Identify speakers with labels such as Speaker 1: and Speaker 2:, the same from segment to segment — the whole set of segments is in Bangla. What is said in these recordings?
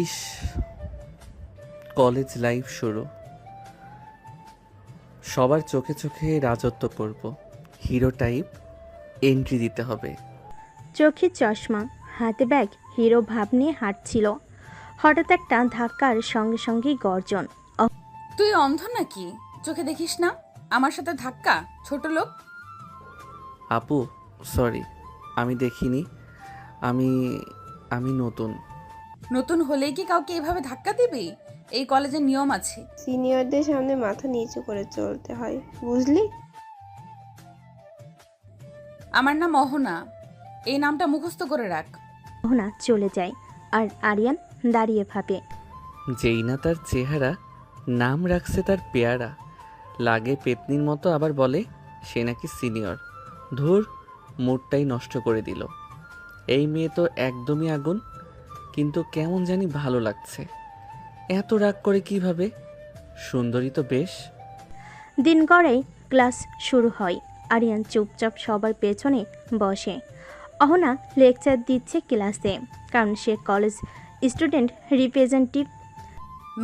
Speaker 1: ইস, কলেজ লাইফ শুরু। সবার চোখে চোখে রাজত্ব করব, হিরো টাইপ এন্ট্রি দিতে হবে।
Speaker 2: চোখে চশমা, হাতে ব্যাগ, হিরো ভাব নিয়ে হাঁটছিল। হঠাৎ একটা ধাক্কার সঙ্গে সঙ্গেই গর্জন।
Speaker 3: তুই অন্ধ নাকি? চোখে দেখিস না? আমার সাথে ধাক্কা, ছোট লোক।
Speaker 1: আপু, সরি, আমি দেখিনি। আমি আমি নতুন।
Speaker 3: নতুন হলেই কি কাউকে এভাবে ধাক্কা দিবি? এই কলেজের নিয়ম আছে।
Speaker 4: সিনিয়রদের সামনে মাথা নিচু করে চলতে হয়, বুঝলি?
Speaker 3: আমার নাম অহনা, এই নামটা মুখস্থ করে রাখ।
Speaker 2: অহনা চলে যায় আর আরিয়ান দাঁড়িয়ে ভাবে।
Speaker 1: যেই না তার চেহারা, নাম রাখছে তার পেয়ারা। লাগে পেতনির মতো, আবার বলে সে নাকি সিনিয়র। ধুর, মুডটাই নষ্ট করে দিল। এই মেয়ে তো একদমই আগুন, কিন্তু কেমন জানি ভালো লাগছে। এত রাগ করে কিভাবে? সুন্দরী তো বেশ।
Speaker 2: দিন গড়াই ক্লাস শুরু হয়। আরিয়ান চুপচাপ সবার পেছনে বসে। অহনা লেকচার দিচ্ছে ক্লাসে, কারণ সে কলেজ স্টুডেন্ট রিপ্রেজেন্টেটিভ।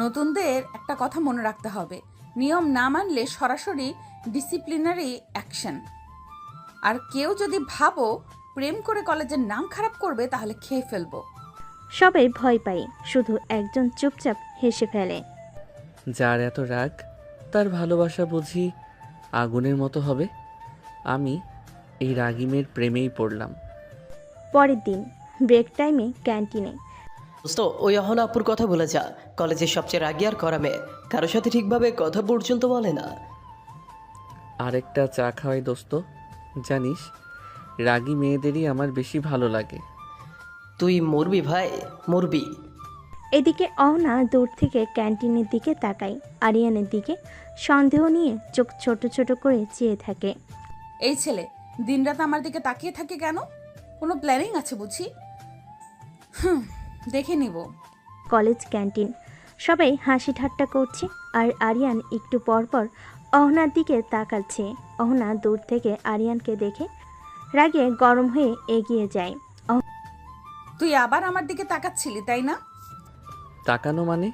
Speaker 3: নতুনদের একটা কথা মনে রাখতে হবে, নিয়ম না মানলে সরাসরি ডিসিপ্লিনারি অ্যাকশন। আর কেউ যদি ভাবো প্রেম করে কলেজের নাম খারাপ করবে, তাহলে খেয়ে ফেলবো।
Speaker 2: সবাই ভয় পায়, শুধু একজন চুপচাপ হেসে ফেলে।
Speaker 1: যার এত রাগ, তার ভালোবাসা বুঝি আগুনের মতো হবে। আমি এই রাগী মেয়ের প্রেমেই পড়লাম।
Speaker 2: পরের দিন ব্রেক টাইমে ক্যান্টিনে
Speaker 5: দোস্ত, ওই অহনা আপুর কথা বলে যা। কলেজের সবচেয়ে রাগী আর করা মেয়ে, কারোর সাথে ঠিকভাবে কথা পর্যন্ত বলে না।
Speaker 1: আরেকটা চা খাওয়াই দোস্ত। জানিস, রাগী মেয়েদেরই আমার বেশি ভালো লাগে।
Speaker 5: তুই মরবি ভাই, মরবি।
Speaker 2: এদিকে অহনা দূর থেকে ক্যান্টিনের দিকে তাকায়। আরিয়ানের দিকে সন্দেহ নিয়ে চোখ ছোট ছোট করে চেয়ে থাকে।
Speaker 3: এই ছেলে দিনরাত আমার দিকে তাকিয়ে থাকে কেন? কোনো প্ল্যানিং আছে বুঝি? দেখে নিব।
Speaker 2: কলেজ ক্যান্টিন, সবাই হাসি ঠাট্টা করছে আর আরিয়ান একটু পর পর অহনার দিকে তাকাচ্ছে। অহনা দূর থেকে আরিয়ানকে দেখে রাগে গরম হয়ে এগিয়ে যায়।
Speaker 3: তুই আবার আমার দিকে তাকাচ্ছিলি, তাই না?
Speaker 1: তাকানো মানে?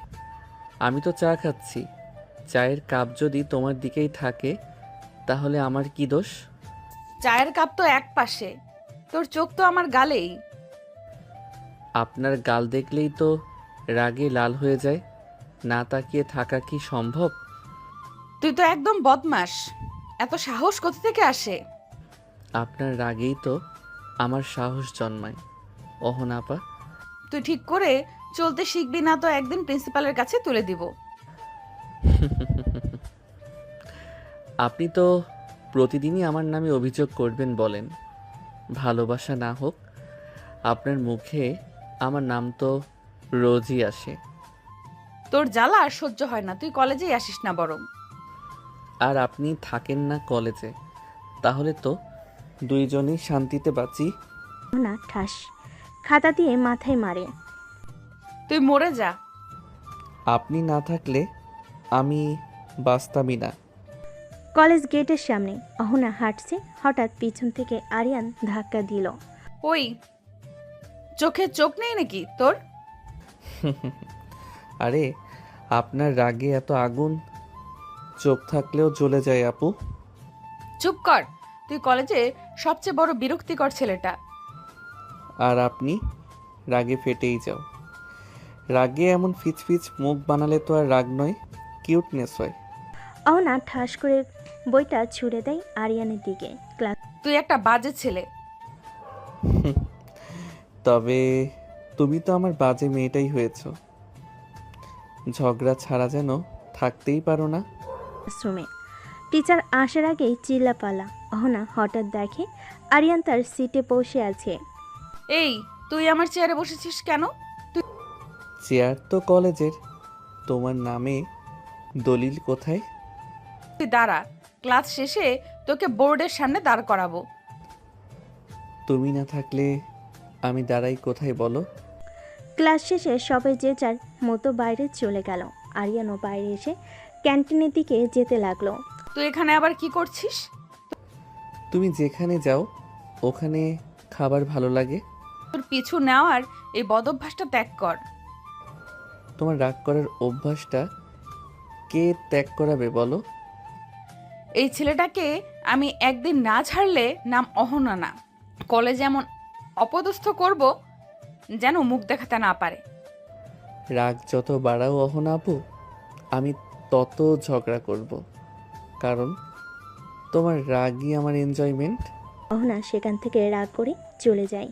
Speaker 1: আমি তো চা খাচ্ছি। চায়ের কাপ যদি তোমার দিকেই থাকে, তাহলে আমার কি দোষ?
Speaker 3: চায়ের কাপ তো এক পাশে, তোর চোখ তো আমার গালেই।
Speaker 1: আপনার গাল দেখলেই তো রাগে লাল হয়ে যায়। না তাকিয়ে থাকা কি সম্ভব?
Speaker 3: তুই তো একদম বদমাস। এত সাহস কোথা থেকে আসে?
Speaker 1: আপনার রাগেই তো আমার সাহস জন্মায় অহনাপা।
Speaker 3: তুই ঠিক করে চলতে শিখবি না তো একদিন প্রিন্সিপালের কাছে তুলে দিব।
Speaker 1: আপনি তো প্রতিদিনই আমার নামে অভিযোগ করবেন বলেন। ভালোবাসা না হোক, আপনার মুখে আমার নাম তো রোজই আসে।
Speaker 3: তোর জ্বালা আর সহ্য হয় না, তুই কলেজেই আসিস না বরং।
Speaker 1: আর আপনি থাকেন না কলেজে, তাহলে তো দুইজনেই শান্তিতে বাঁচি।
Speaker 2: অহনা ঠাস খাতা দিয়ে মাথায় মারে।
Speaker 3: তুই মরে যা।
Speaker 1: আপনি না থাকলে আমি বাঁচতামই না।
Speaker 2: কলেজ গেটের সামনে অহনা হাঁটছে, হঠাৎ পিছন থেকে আরিয়ান ধাক্কা দিল।
Speaker 3: ওই, চোখে চোখ নেই নাকি তোর?
Speaker 1: আরে, আপনার রাগে এত আগুন, চোখ থাকলেও জ্বলে যায় আপু।
Speaker 3: চুপ কর, তুই কলেজে সবচেয়ে বড় বিরক্তিকর ছেলেটা।
Speaker 1: আর আপনি রাগে ফেটেই যাও। রাগে এমন ফিচফিচ মুখ বানালে তো আর রাগ নয়, কিউটনেস হয়।
Speaker 2: অহনা ঠাস করে বইটা ছুঁড়ে দেয় আরিয়ানের দিকে। ক্লাস
Speaker 3: তুই একটা বাজে ছেলে।
Speaker 1: তবে তুমি তো আমার বাজে মেয়েটাই হয়েছ। ঝগড়া ছাড়া যেন থাকতেই পারো না।
Speaker 2: ক্লাসরুমে টিচার আসার আগেই চিল্লাপালা। অহনা হঠাৎ দেখে আরিয়ান তার সিটে বসে আছে।
Speaker 3: এই, তুই আমার চেয়ারে বসেছিস কেন?
Speaker 1: চেয়ার তো কলেজের, তোমার নামে দলিল কোথায়?
Speaker 3: তুই দাঁড়া, ক্লাস শেষে তোকে বোর্ডের সামনে দাঁড় করাবো।
Speaker 1: তুমি না থাকলে আমি দাঁড়াই কোথায় বলো?
Speaker 2: ক্লাস শেষে সবাই যে যার মতো বাইরে চলে গেল। আরিয়ানও বাইরে এসে ক্যান্টিনের দিকে যেতে লাগলো।
Speaker 3: তুই এখানে আবার কি করছিস?
Speaker 1: তুমি যেখানে যাও ওখানে খাবার ভালো লাগে।
Speaker 3: তোর পিছু নেওয়ার এই বদভ্যাসটা ত্যাগ কর।
Speaker 1: তোমার রাগ করার অভ্যাসটা কে ত্যাগ করাবে বলো?
Speaker 3: এই ছেলেটাকে আমি একদিন না ছাড়লে নাম অহনা না, কলেজে এমন অপদস্থ করব যেন মুখ দেখাতে না পারে।
Speaker 1: রাগ যত বাড়াও অহনা আপু, আমি তত ঝগড়া করব, কারণ তোমার রাগই আমার এনজয়মেন্ট।
Speaker 2: অহনা সেখান থেকে রাগ করে চলে যায়।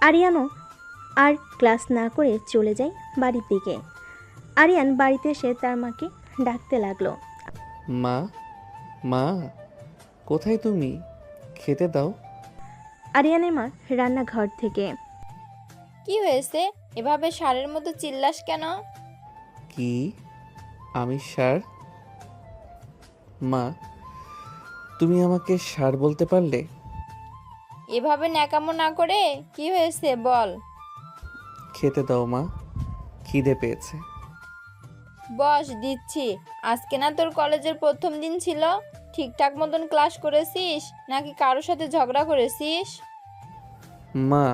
Speaker 2: আরিয়ানও আর ক্লাস না করে চলে যায় বাড়ির দিকে। আরিয়ান বাড়িতে এসে তার মাকে ডাকতে লাগলো।
Speaker 1: মা, মা, কোথায় তুমি? খেতে দাও।
Speaker 2: আরিয়ানের মা রান্নাঘর থেকে।
Speaker 6: কি হয়েছে? এভাবে ষাঁড়ের মতো চিল্লাস কেন?
Speaker 1: কি? আমি ষাঁড়? মা, তুমি আমাকে ষাঁড় বলতে পারলে?
Speaker 6: এভাবে ন্যাকামো না করে কি হয়েছে বল।
Speaker 1: খেতে দাও মা, খিদে পেয়েছে।
Speaker 6: বস, দিচ্ছি। আজকে না তোর কলেজের প্রথম দিন ছিল? ঠিকঠাক মতন ক্লাস করেছিস নাকি কারোর সাথে ঝগড়া করেছিস?
Speaker 1: মা,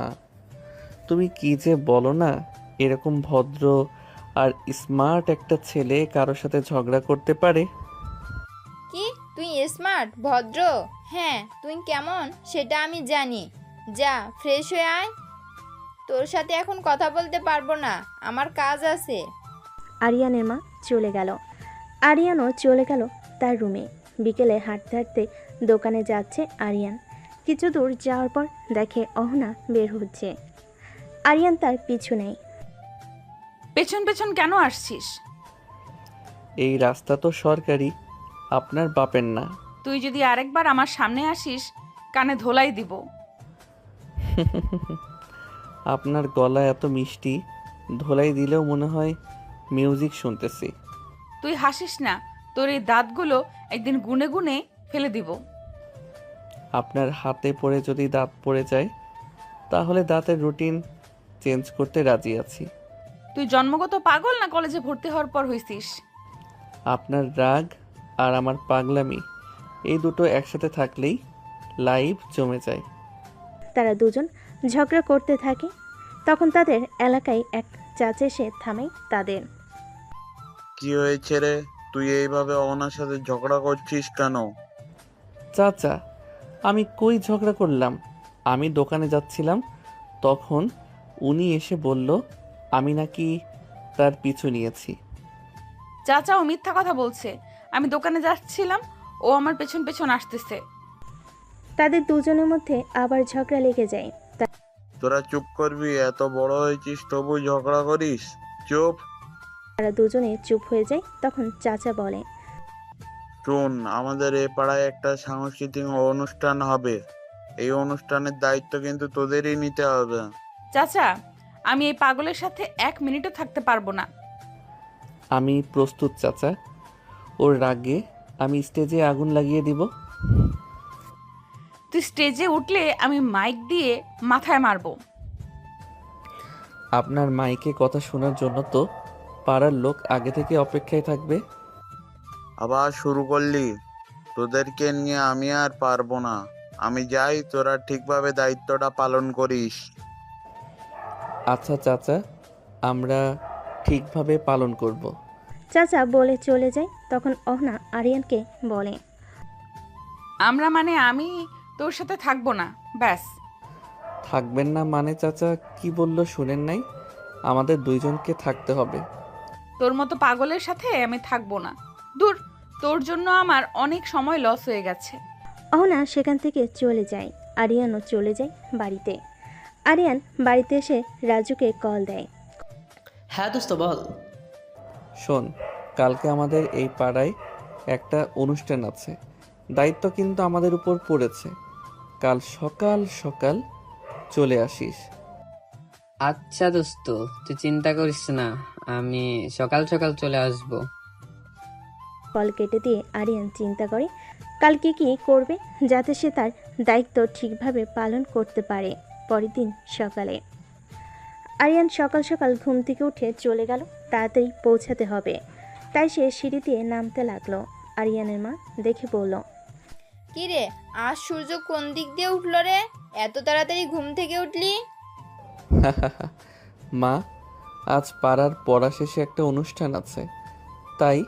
Speaker 1: তুমি কি যে বলো না, এরকম ভদ্র আর স্মার্ট একটা ছেলে কারোর সাথে ঝগড়া করতে পারে?
Speaker 6: কি তুই স্মার্ট ভদ্র? হ্যাঁ, তুই কেমন সেটা আমি জানি। যা ফ্রেশ হয়ে আয়। তোর সাথে এখন কথা বলতে পারবো না, আমার কাজ আছে।
Speaker 2: আরিয়ানের মা চলে গেল। আরিয়ানও চলে গেল তার রুমে। বিকেলে হাঁটতে হাঁটতে দোকানে যাচ্ছে আরিয়ান। কিছু দূর যাওয়ার পর দেখে অহনা বের হচ্ছে। আরিয়ান তার পিছু নেই।
Speaker 3: পেছন পেছন কেন আসছিস?
Speaker 1: এই রাস্তা তো সরকারি, আপনার বাপের না।
Speaker 3: তুই যদি আরেকবার আমার সামনে আসিস কানে ধোলাই দিব।
Speaker 1: আপনার গলা এত মিষ্টি, ধোলাই দিলেও মনে হয় মিউজিক শুনতেছি।
Speaker 3: তুই হাসিস না, তোর এই দাঁতগুলো একদিন গুনে গুনে ফেলে দিব।
Speaker 1: আপনার হাতে পড়ে যদি দাঁত পড়ে যায়, তাহলে দাঁতের রুটিন চেঞ্জ করতে রাজি আছি।
Speaker 3: তুই জন্মগত পাগল না কলেজে ভর্তি হওয়ার পর হইছিস?
Speaker 1: আপনার রাগ আর আমার পাগলামি, এই দুটো একসাথে থাকলেই লাইভ জমে যায়।
Speaker 2: তারা দুজন ঝগড়া করতে থাকে। তখন তাদের এলাকায় এক চাচা এসে থামায় তাদের।
Speaker 7: কি হয়েছে রে? তুই এইভাবে অহনার সাথে ঝগড়া করছিস কেন?
Speaker 1: চাচা, আমি কই ঝগড়া করলাম? আমি দোকানে যাচ্ছিলাম, তখন উনি এসে বলল আমি নাকি তার পিছু নিয়েছি।
Speaker 3: চাচা ও মিথ্যা কথা বলছে। আমি দোকানে যাচ্ছিলাম, ও আমার পেছন পেছন আসতেছে।
Speaker 2: তাদের দুজনের মধ্যে আবার ঝগড়া লেগে যায়।
Speaker 7: তোরা চুপ করবি? এত বড় হয়েছিস তবু ঝগড়া করিস? চুপ।
Speaker 2: তারা দুজনে চুপ হয়ে যায়। তখন চাচা বলে,
Speaker 7: শোন, আমাদের এ পাড়ায় একটা সাংস্কৃতিক অনুষ্ঠান হবে। এই অনুষ্ঠানের দায়িত্ব কিন্তু তোদেরই নিতে হবে।
Speaker 3: চাচা, আমি এই পাগলের সাথে 1 মিনিটও থাকতে পারবো না।
Speaker 1: আমি প্রস্তুত চাচা, ওর রাগে আমি স্টেজে আগুন লাগিয়ে দিব।
Speaker 3: তুই স্টেজে উঠলে আমি মাইক দিয়ে মাথায় মারবো।
Speaker 1: আপনার মাইকে কথা শোনার জন্য তো পাড়ার লোক আগে থেকে অপেক্ষায় থাকবে।
Speaker 7: আবার শুরু করলি? তোদেরকে নিয়ে আমি আর পারবো না। আমি যাই, তোরা ঠিকভাবে দায়িত্বটা পালন করিস।
Speaker 1: আচ্ছা চাচা, আমরা ঠিকভাবে পালন করব।
Speaker 2: চাচা বলে চলে যায়। তখন অহনা আরিয়ানকে বলে,
Speaker 3: আমরা মানে আমি তোর সাথে থাকবো না, ব্যাস।
Speaker 1: থাকবেন না মানে চাচা কি বললো শুনেন নাই? আমাদের দুইজনকে থাকতে হবে।
Speaker 3: তোর মতো পাগলের সাথে আমি থাকবো না। দূর, তোর জন্য আমার অনেক সময় লস হয়ে গেছে।
Speaker 2: অহনা সেখান থেকে চলে যায়। আরিয়ানও চলে যায় বাড়িতে। আরিয়ান বাড়িতে এসে রাজুকে কল দেয়।
Speaker 5: হ্যাঁ দোস্ত বল।
Speaker 1: শোন, কালকে আমাদের এই পাড়ায় একটা অনুষ্ঠান আছে, দায়িত্ব কিন্তু আমাদের উপর পড়েছে। কাল সকাল সকাল চলে আসিস।
Speaker 8: আচ্ছা দোস্ত, তুই চিন্তা করিস না, আমি সকাল সকাল চলে আসব।
Speaker 2: কল কেটে দিয়ে আরিয়ান চিন্তা করে কালকে কি করবে যাতে সে তার দায়িত্ব ঠিকভাবে পালন করতে পারে। পরের দিন সকালে আরিয়ান সকাল সকাল ঘুম থেকে উঠে চলে গেল। তাড়াতাড়ি পৌঁছাতে হবে, তাই সে সিঁড়ি দিয়ে নামতে লাগলো। আরিয়ানের মা দেখে বলল,
Speaker 6: কি রে, আজ সূর্য কোন দিক দিয়ে উঠলো রে? এত তাড়াতাড়ি ঘুম থেকে উঠলি?
Speaker 1: মা, আজ পাড়ার পড়া শেষে একটা অনুষ্ঠান আছে, তাই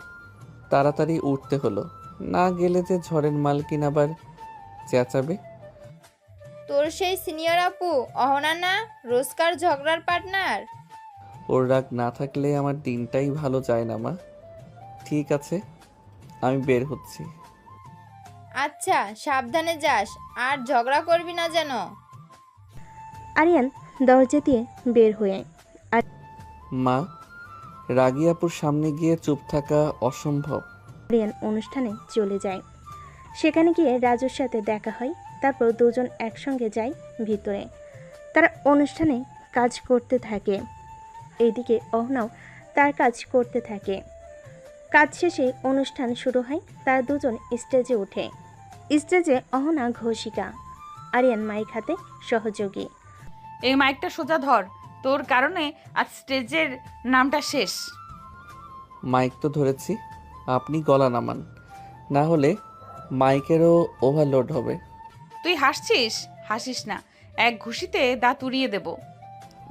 Speaker 1: তাড়াতাড়ি উঠতে হলো। না গেলে যে ঝড়ের মালকিন আবার চেঁচাবে।
Speaker 6: তোর সেই সিনিয়র আপু অহনা না, রোজকার ঝগড়ার পার্টনার?
Speaker 1: ওর রাগ না থাকলে আমার দিনটাই ভালো যায় না মা। ঠিক আছে, আমি বের হচ্ছি।
Speaker 6: আচ্ছা, সাবধানে যাস, আর ঝগড়া করবি না যেন।
Speaker 2: আরিয়ান দরজা দিয়ে বের হয়ে
Speaker 1: মা, রাগী আপুর সামনে গিয়ে চুপ থাকা অসম্ভব।
Speaker 2: আরিয়ান অনুষ্ঠানে চলে যায়। সেখানে গিয়ে রাজুর সাথে দেখা হয়। তারপর দুজন একসঙ্গে যায় ভিতরে। তারা অনুষ্ঠানে কাজ করতে থাকে। এইদিকে অহনাও তার কাজ করতে থাকে। কাজ শেষে অনুষ্ঠান শুরু হয়। তারা দুজন স্টেজে ওঠে। স্টেজে অহনা ঘোষিকা, আরিয়ান মাইক হাতে সহযোগী।
Speaker 3: এই মাইকটা সোজা ধর, তোর কারণে আজ স্টেজের নামটা শেষ।
Speaker 1: মাইক তো ধরেছি, আপনি গলা নামান, না হলে মাইকেরও ওভারলোড হবে।
Speaker 3: তুই হাসছিস? হাসিস না, এক ঘুষিতে দাঁত উড়িয়ে দেব।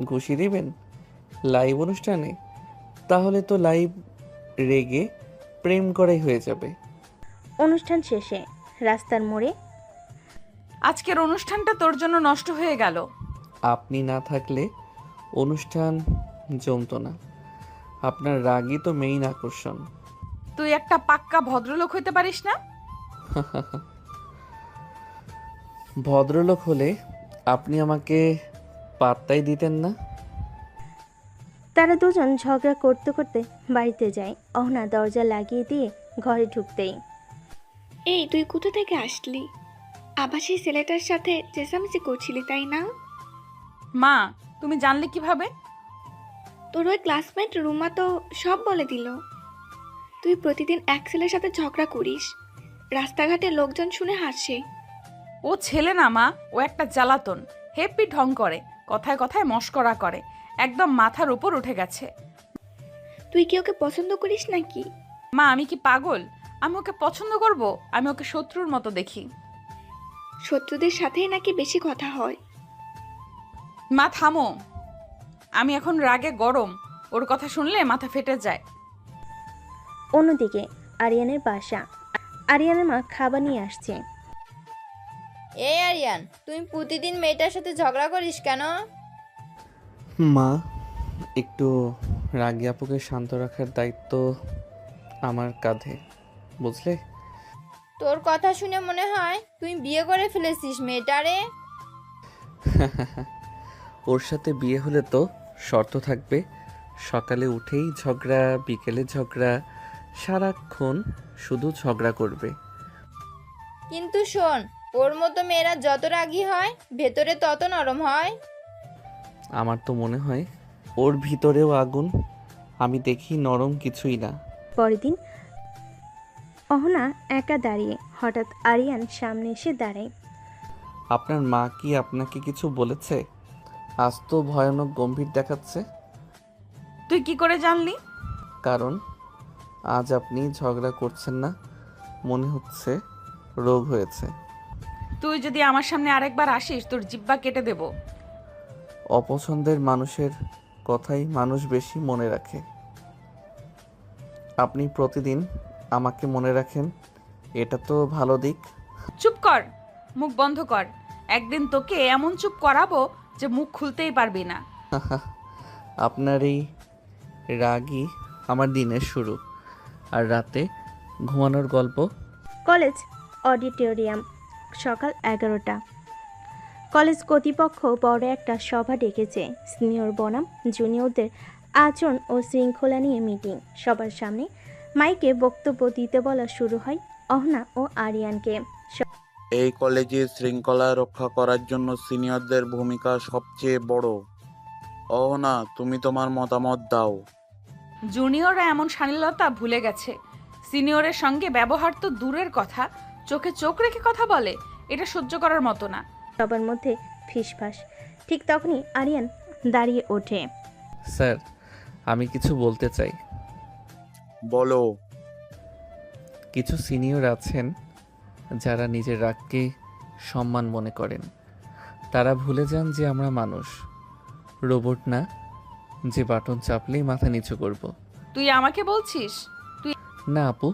Speaker 1: ঘুষি দিবেন লাইভ অনুষ্ঠানে? তাহলে তো লাইভ রেগে প্রেম করাই হয়ে যাবে।
Speaker 2: অনুষ্ঠান শেষে রাস্তার মোড়ে
Speaker 3: আজকের অনুষ্ঠানটা তোর জন্য নষ্ট হয়ে গেল।
Speaker 1: আপনি না থাকলে অনুষ্ঠান জমতো না। আপনার রাগই তো মেইন আকর্ষণ।
Speaker 3: তুই একটা পাক্কা ভদ্রলোক হইতে পারিস না?
Speaker 1: ভদ্রলোক হলে আপনি আমাকে পাত্তাই দিতেন না।
Speaker 2: তারা দুজন ঝগড়া করতে করতে বাড়িতে যায়। অহনা দরজা লাগিয়ে দিয়ে ঘরে ঢুকতেই,
Speaker 9: এই তুই কোথা থেকে আসলি? আবার সেই ছেলেটার সাথে চেঁচামেচি করছিলি তাই না?
Speaker 3: মা, তুমি জানলে কিভাবে?
Speaker 9: তোর ওই ক্লাসমেট রুমা তো সব বলে দিল। তুই প্রতিদিন এক ছেলের সাথে ঝগড়া করিস, রাস্তাঘাটে লোকজন শুনে হাসে।
Speaker 3: ও ছেলে না মা, ও একটা জ্বালাতন। হেপি ঢং করে, কথায় কথায় মস্করা করে, একদম মাথার উপর উঠে গেছে।
Speaker 9: তুই কি ওকে পছন্দ করিস নাকি?
Speaker 3: মা, আমি কি পাগল? আমি ওকে পছন্দ করব? আমি ওকে শত্রুর মতো দেখি।
Speaker 9: শত্রুদের সাথেই নাকি বেশি কথা হয়।
Speaker 3: মা থামো, আমি এখন রাগে গরম, ওর কথা শুনলে মাথা ফেটে যায়।
Speaker 2: অন্যদিকে আরিয়ানের বাসা। আরিয়ানের মা খাবার নিয়ে আসছে।
Speaker 6: এই আরিয়ান, তুমি প্রতিদিন মেয়েটার সাথে ঝগড়া করিস কেন?
Speaker 1: মা, একটু রাগী আপুকে শান্ত রাখার দায়িত্ব আমার কাঁধে, বুঝলে?
Speaker 6: তোর কথা শুনে মনে হয় তুই বিয়ে করে ফেলেছিস মেয়েটারে।
Speaker 1: ওর সাথে বিয়ে হলে তো শর্ত থাকবে, সকালে উঠেই ঝগড়া, বিকেলে ঝগড়া, সারাক্ষণ শুধু ঝগড়া করবে।
Speaker 6: কিন্তু শোন, ওর মতো মেয়েরা যত রাগী হয় ভেতরে তত নরম হয়।
Speaker 1: আমার তো মনে হয় ওর ভিতরেও আগুন, আমি দেখি নরম কিছুই না।
Speaker 2: পরের দিন অহনা একা দাঁড়িয়ে, হঠাৎ আরিয়ান সামনে এসে দাঁড়ায়।
Speaker 1: আপনার মা কি আপনাকে কিছু বলেছে? আজ তো ভয়ানক গম্ভীর দেখাচ্ছে।
Speaker 3: তুই কি করে জানলি?
Speaker 1: কারণ আজ আপনি ঝগড়া করছেন না, মনে হচ্ছে রোগ হয়েছে।
Speaker 3: তুই যদি আমার সামনে আরেকবার আসিস, তোর জিব্বা কেটে দেব।
Speaker 1: অপছন্দের মানুষের কথাই মানুষ বেশি মনে রাখে। আপনি প্রতিদিন আমাকে মনে রাখেন, এটা তো ভালো দিক।
Speaker 3: চুপ কর, মুখ বন্ধ কর। একদিন তোকে এমন চুপ করাবো যে মুখ খুলতেই পারবি না।
Speaker 1: আপনার এই রাগই আমার দিনের শুরু, আর রাতে ঘুমানোর গল্প।
Speaker 2: কলেজ অডিটোরিয়াম, সকাল 11টা। কলেজ কর্তৃপক্ষ বড় একটা সভা ডেকেছে। সিনিয়র বনাম জুনিয়রদের আচরণ ও শৃঙ্খলা নিয়ে মিটিং। সবার সামনে মাইকে বক্তব্য দিতে বলা শুরু হয় অহনা ও আরিয়ানকে।
Speaker 7: এই কলেজে শৃঙ্খলা রক্ষা করার জন্য সিনিয়রদের ভূমিকা সবচেয়ে বড়। না, তুমি তোমার মতামত দাও।
Speaker 3: জুনিয়ররা এমন শালীনতা ভুলে গেছে। সিনিয়রের সঙ্গে ব্যবহার তো দূরের কথা, চোখে চোখ রেখে কথা বলে, এটা সহ্য করার মতো না।
Speaker 2: সবার মধ্যে ফিসফাস। ঠিক তখনই আরিয়ান দাঁড়িয়ে ওঠে।
Speaker 1: স্যার, আমি কিছু বলতে চাই।
Speaker 7: বলো।
Speaker 1: কিছু সিনিয়র আছেন যারা নিজের রাগকে সম্মান মনে করেন। তারা ভুলে যান যে আমরা মানুষ, রোবট না। যে বাটন চাপলেই মাথা নিচু করব।
Speaker 3: তুই আমাকে বলছিস?
Speaker 1: না আপু,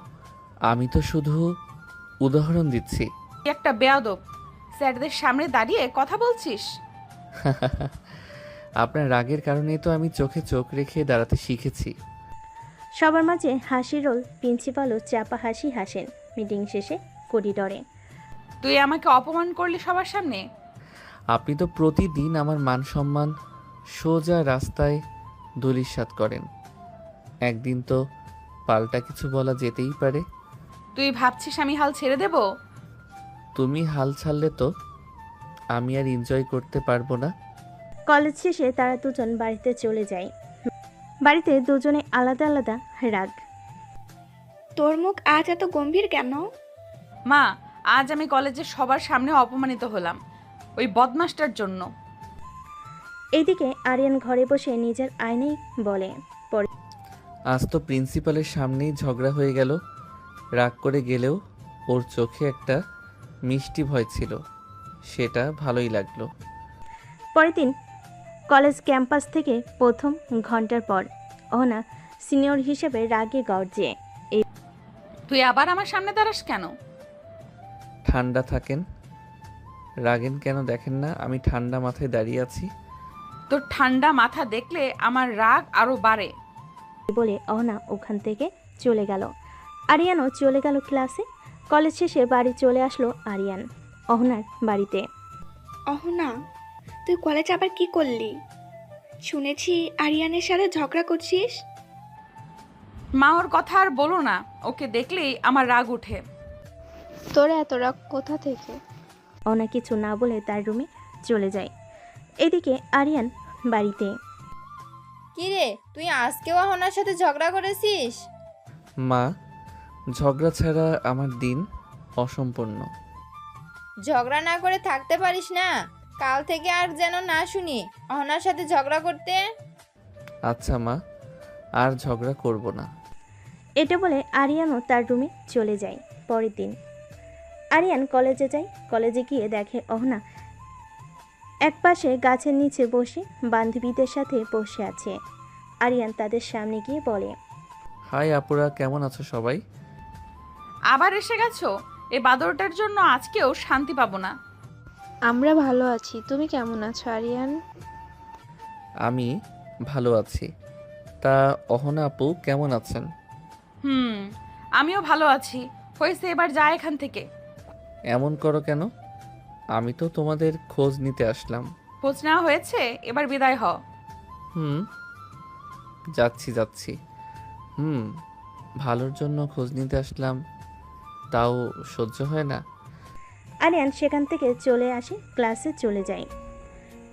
Speaker 1: আমি তো শুধু উদাহরণ দিচ্ছি।
Speaker 3: তুই একটা বেয়াদব, স্যারদের সামনে দাঁড়িয়ে কথা বলছিস।
Speaker 1: আপনার রাগের কারণেই তো আমি চোখে চোখ রেখে দাঁড়াতে শিখেছি।
Speaker 2: সবার মাঝে হাসি রোল। প্রিন্সিপালও চাপা হাসি হাসেন। মিটিং শেষে করিডরে
Speaker 3: তুই আমাকে অপমান করলি সবার সামনে।
Speaker 1: আপনি তো প্রতিদিন আমার মান সম্মান সোজা রাস্তায় ধূলিসাৎ করেন। একদিন তো পাল্টা কিছু বলা যেতেই পারে।
Speaker 3: তুই ভাবছিস আমি হাল ছেড়ে দেব?
Speaker 1: তুমি হাল ছাড়লে তো আমি আর এনজয় করতে পারবো না।
Speaker 2: কলেজ শেষে তারা দুজন বাড়িতে চলে যায়। বাড়িতে দুজনে আলাদা আলাদা রাগ।
Speaker 9: তোর মুখ আজ এত গম্ভীর কেন?
Speaker 3: মা, আজ আমি কলেজের সবার সামনে অপমানিত হলাম ওই বদমাসটার জন্য।
Speaker 2: এইদিকে আরিয়ান ঘরে বসে নিজের আয়নায় বলে,
Speaker 1: আজ তো প্রিন্সিপালের সামনেই ঝগড়া হয়ে গেল। রাগ করে গেলেও ওর চোখে একটা মিষ্টি ভয় ছিল, সেটা ভালোই লাগলো।
Speaker 2: পরের দিন কলেজ ক্যাম্পাস থেকে প্রথম ঘন্টার পর অহনা সিনিয়র হিসেবে রাগে গর্জে।
Speaker 3: তুই আবার আমার সামনে দাঁড়াস কেন?
Speaker 1: ঠান্ডা থাকেন, রাগেন কেন দেখেন না আমি ঠান্ডা মাথায় দাঁড়িয়ে আছি।
Speaker 3: তোর ঠান্ডা মাথা দেখলে আমার রাগ আরো বাড়ে।
Speaker 2: বলে অহনা ওখান থেকে চলে গেল। আরিয়ানও চলে গেল ক্লাসে। কলেজ শেষে বাড়ি চলে আসলো আরিয়ান অহনার বাড়িতে।
Speaker 9: অহনা, তুই কলেজ আবার কি করলি? শুনেছি আরিয়ানের সাথে ঝগড়া করছিস।
Speaker 3: মা, ওর কথা আর বলো না, ওকে দেখলেই আমার রাগ উঠে।
Speaker 4: তোর এত রাগ কোথা থেকে?
Speaker 2: অহনা কিছু না বলে তার রুমে চলে যায়। এদিকে আরিয়ান বাড়িতে।
Speaker 6: কি রে, তুই আজকেও অহনার সাথে ঝগড়া করেছিস?
Speaker 1: মা, ঝগড়া ছাড়া আমার দিন অসম্পূর্ণ।
Speaker 6: ঝগড়া না করে থাকতে পারিস না? কাল থেকে আর যেন না শুনি অহনার সাথে ঝগড়া করতে।
Speaker 1: আচ্ছা মা, আর ঝগড়া করব না।
Speaker 2: এটা বলে আরিয়ানও তার রুমে চলে যায়। পরের দিন আরিয়ান কলেজে যায়। কলেজে গিয়ে দেখে অহনা একপাশে গাছের নিচে বসে বান্ধবীদের সাথে বসে আছে। আরিয়ান তাদের সামনে গিয়ে বলে,
Speaker 1: হাই আপুরা, কেমন আছো সবাই?
Speaker 3: আবার এসে গেছো? এই বাদরটার জন্য আজকেও শান্তি পাবো না।
Speaker 4: আমরা ভালো আছি, তুমি কেমন আছো আরিয়ান?
Speaker 1: আমি ভালো আছি। তা অহনা আপু কেমন আছেন?
Speaker 3: আমিও ভালো আছি। হয়েছে, এবার যা এখান থেকে।
Speaker 1: এমন করো কেন? আমি তো তোমাদের খোঁজ নিতে আসলাম।
Speaker 3: খোঁজ নেওয়া হয়েছে, এবার বিদায় হ।
Speaker 1: যাচ্ছি। ভালোর জন্য খোঁজ নিতে আসলাম, তাও সহ্য হয় না।
Speaker 2: আরিয়ান সেখান থেকে চলে আসে, ক্লাসে চলে যায়।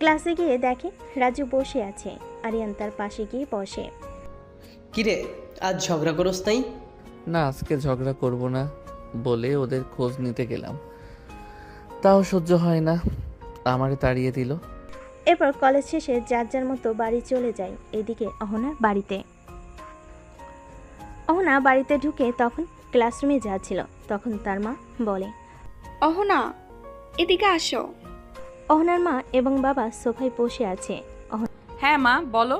Speaker 2: ক্লাসে গিয়ে দেখে রাজু বসে আছে। আরিয়ান তার পাশে গিয়ে বসে।
Speaker 5: কিরে, আজ ঝগড়া করস নাই?
Speaker 1: না, আজকে ঝগড়া করব না বলে ওদের খোঁজ নিতে গেলাম, তাও সহ্য হয় না, আমারে তাড়িয়ে দিল।
Speaker 2: এরপর কলেজ শেষে যার যার মতো বাড়ি চলে যায়। এদিকে অহনা বাড়িতে ঢুকে তখন ক্লাসরুমে যাচ্ছিল। তখন তার মা বলে,
Speaker 9: অহনা, এদিকে আসো।
Speaker 2: অহনার মা এবং বাবা সোফায় বসে আছে।
Speaker 3: হ্যাঁ মা, বলো।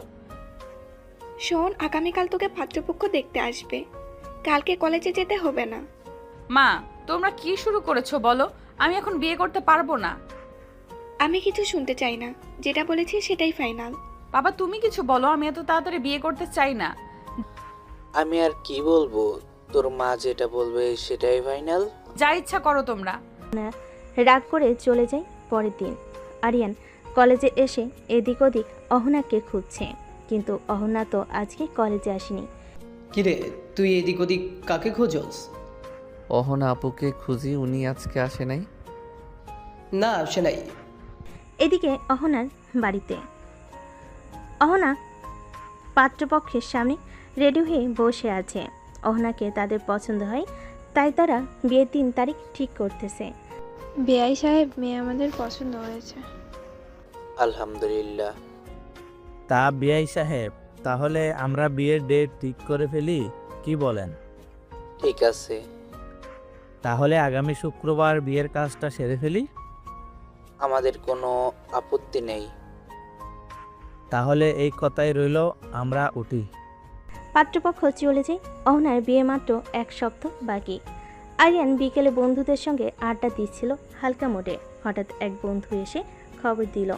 Speaker 9: শোন, আগামীকাল তোকে পাত্রপক্ষ দেখতে আসবে। কালকে কলেজে যেতে হবে না।
Speaker 3: মা, তোমরা কি শুরু করেছো বলো? আমি এখন বিয়ে করতে পারবো না।
Speaker 9: আমি কিছু শুনতে চাই না, যেটা বলেছি সেটাই ফাইনাল।
Speaker 3: বাবা, তুমি কিছু বলো, আমি এত তাড়াতাড়ি বিয়ে করতে চাই না।
Speaker 10: আমি আর কি বলবো, তোর মা যেটা বলবে সেটাই ফাইনাল।
Speaker 3: যা ইচ্ছা করো তোমরা।
Speaker 2: রাগ করে চলে যায়। পরের দিন আরিয়ান কলেজে এসে এদিক ওদিক অহনাকে খুঁজছে, কিন্তু অহনা তো আজকে কলেজে আসেনি।
Speaker 5: কিরে, তুই এদিক ওদিক কাকে খোঁজস?
Speaker 1: অহনা আপুকে খুঁজি, উনি আজকে আসে নাই।
Speaker 5: না, আসে নাই।
Speaker 2: এদিকে অহনার বাড়িতে অহনা পাত্রপক্ষের সামনে রেডি হয়ে বসে আছে। অহনাকে তাদের পছন্দ হয়, তাই তারা বিয়ের 3 তারিখ ঠিক করতেছে।
Speaker 4: বেআই সাহেব, মেয়ে আমাদের পছন্দ হয়েছে।
Speaker 10: আলহামদুলিল্লাহ।
Speaker 11: তা বিআই সাহেব, তাহলে আমরা বিয়ের ডেট ঠিক করে ফেলি, কি বলেন?
Speaker 10: ঠিক আছে।
Speaker 11: তাহলে আগামী শুক্রবার বিয়ের কাজটা সেরে ফেলি।
Speaker 10: আমাদের কোনো আপত্তি নেই।
Speaker 11: তাহলে এই কথাই রইল, আমরা উঠি।
Speaker 2: পাত্রপক্ষ চলে যায়। অহনার বিয়ে মাত্র 1 সপ্তাহ বাকি। আরিয়ান বিকেলে বন্ধুদের সঙ্গে আড্ডা দিচ্ছিল হালকা মোডে। হঠাৎ এক বন্ধু এসে খবর দিল,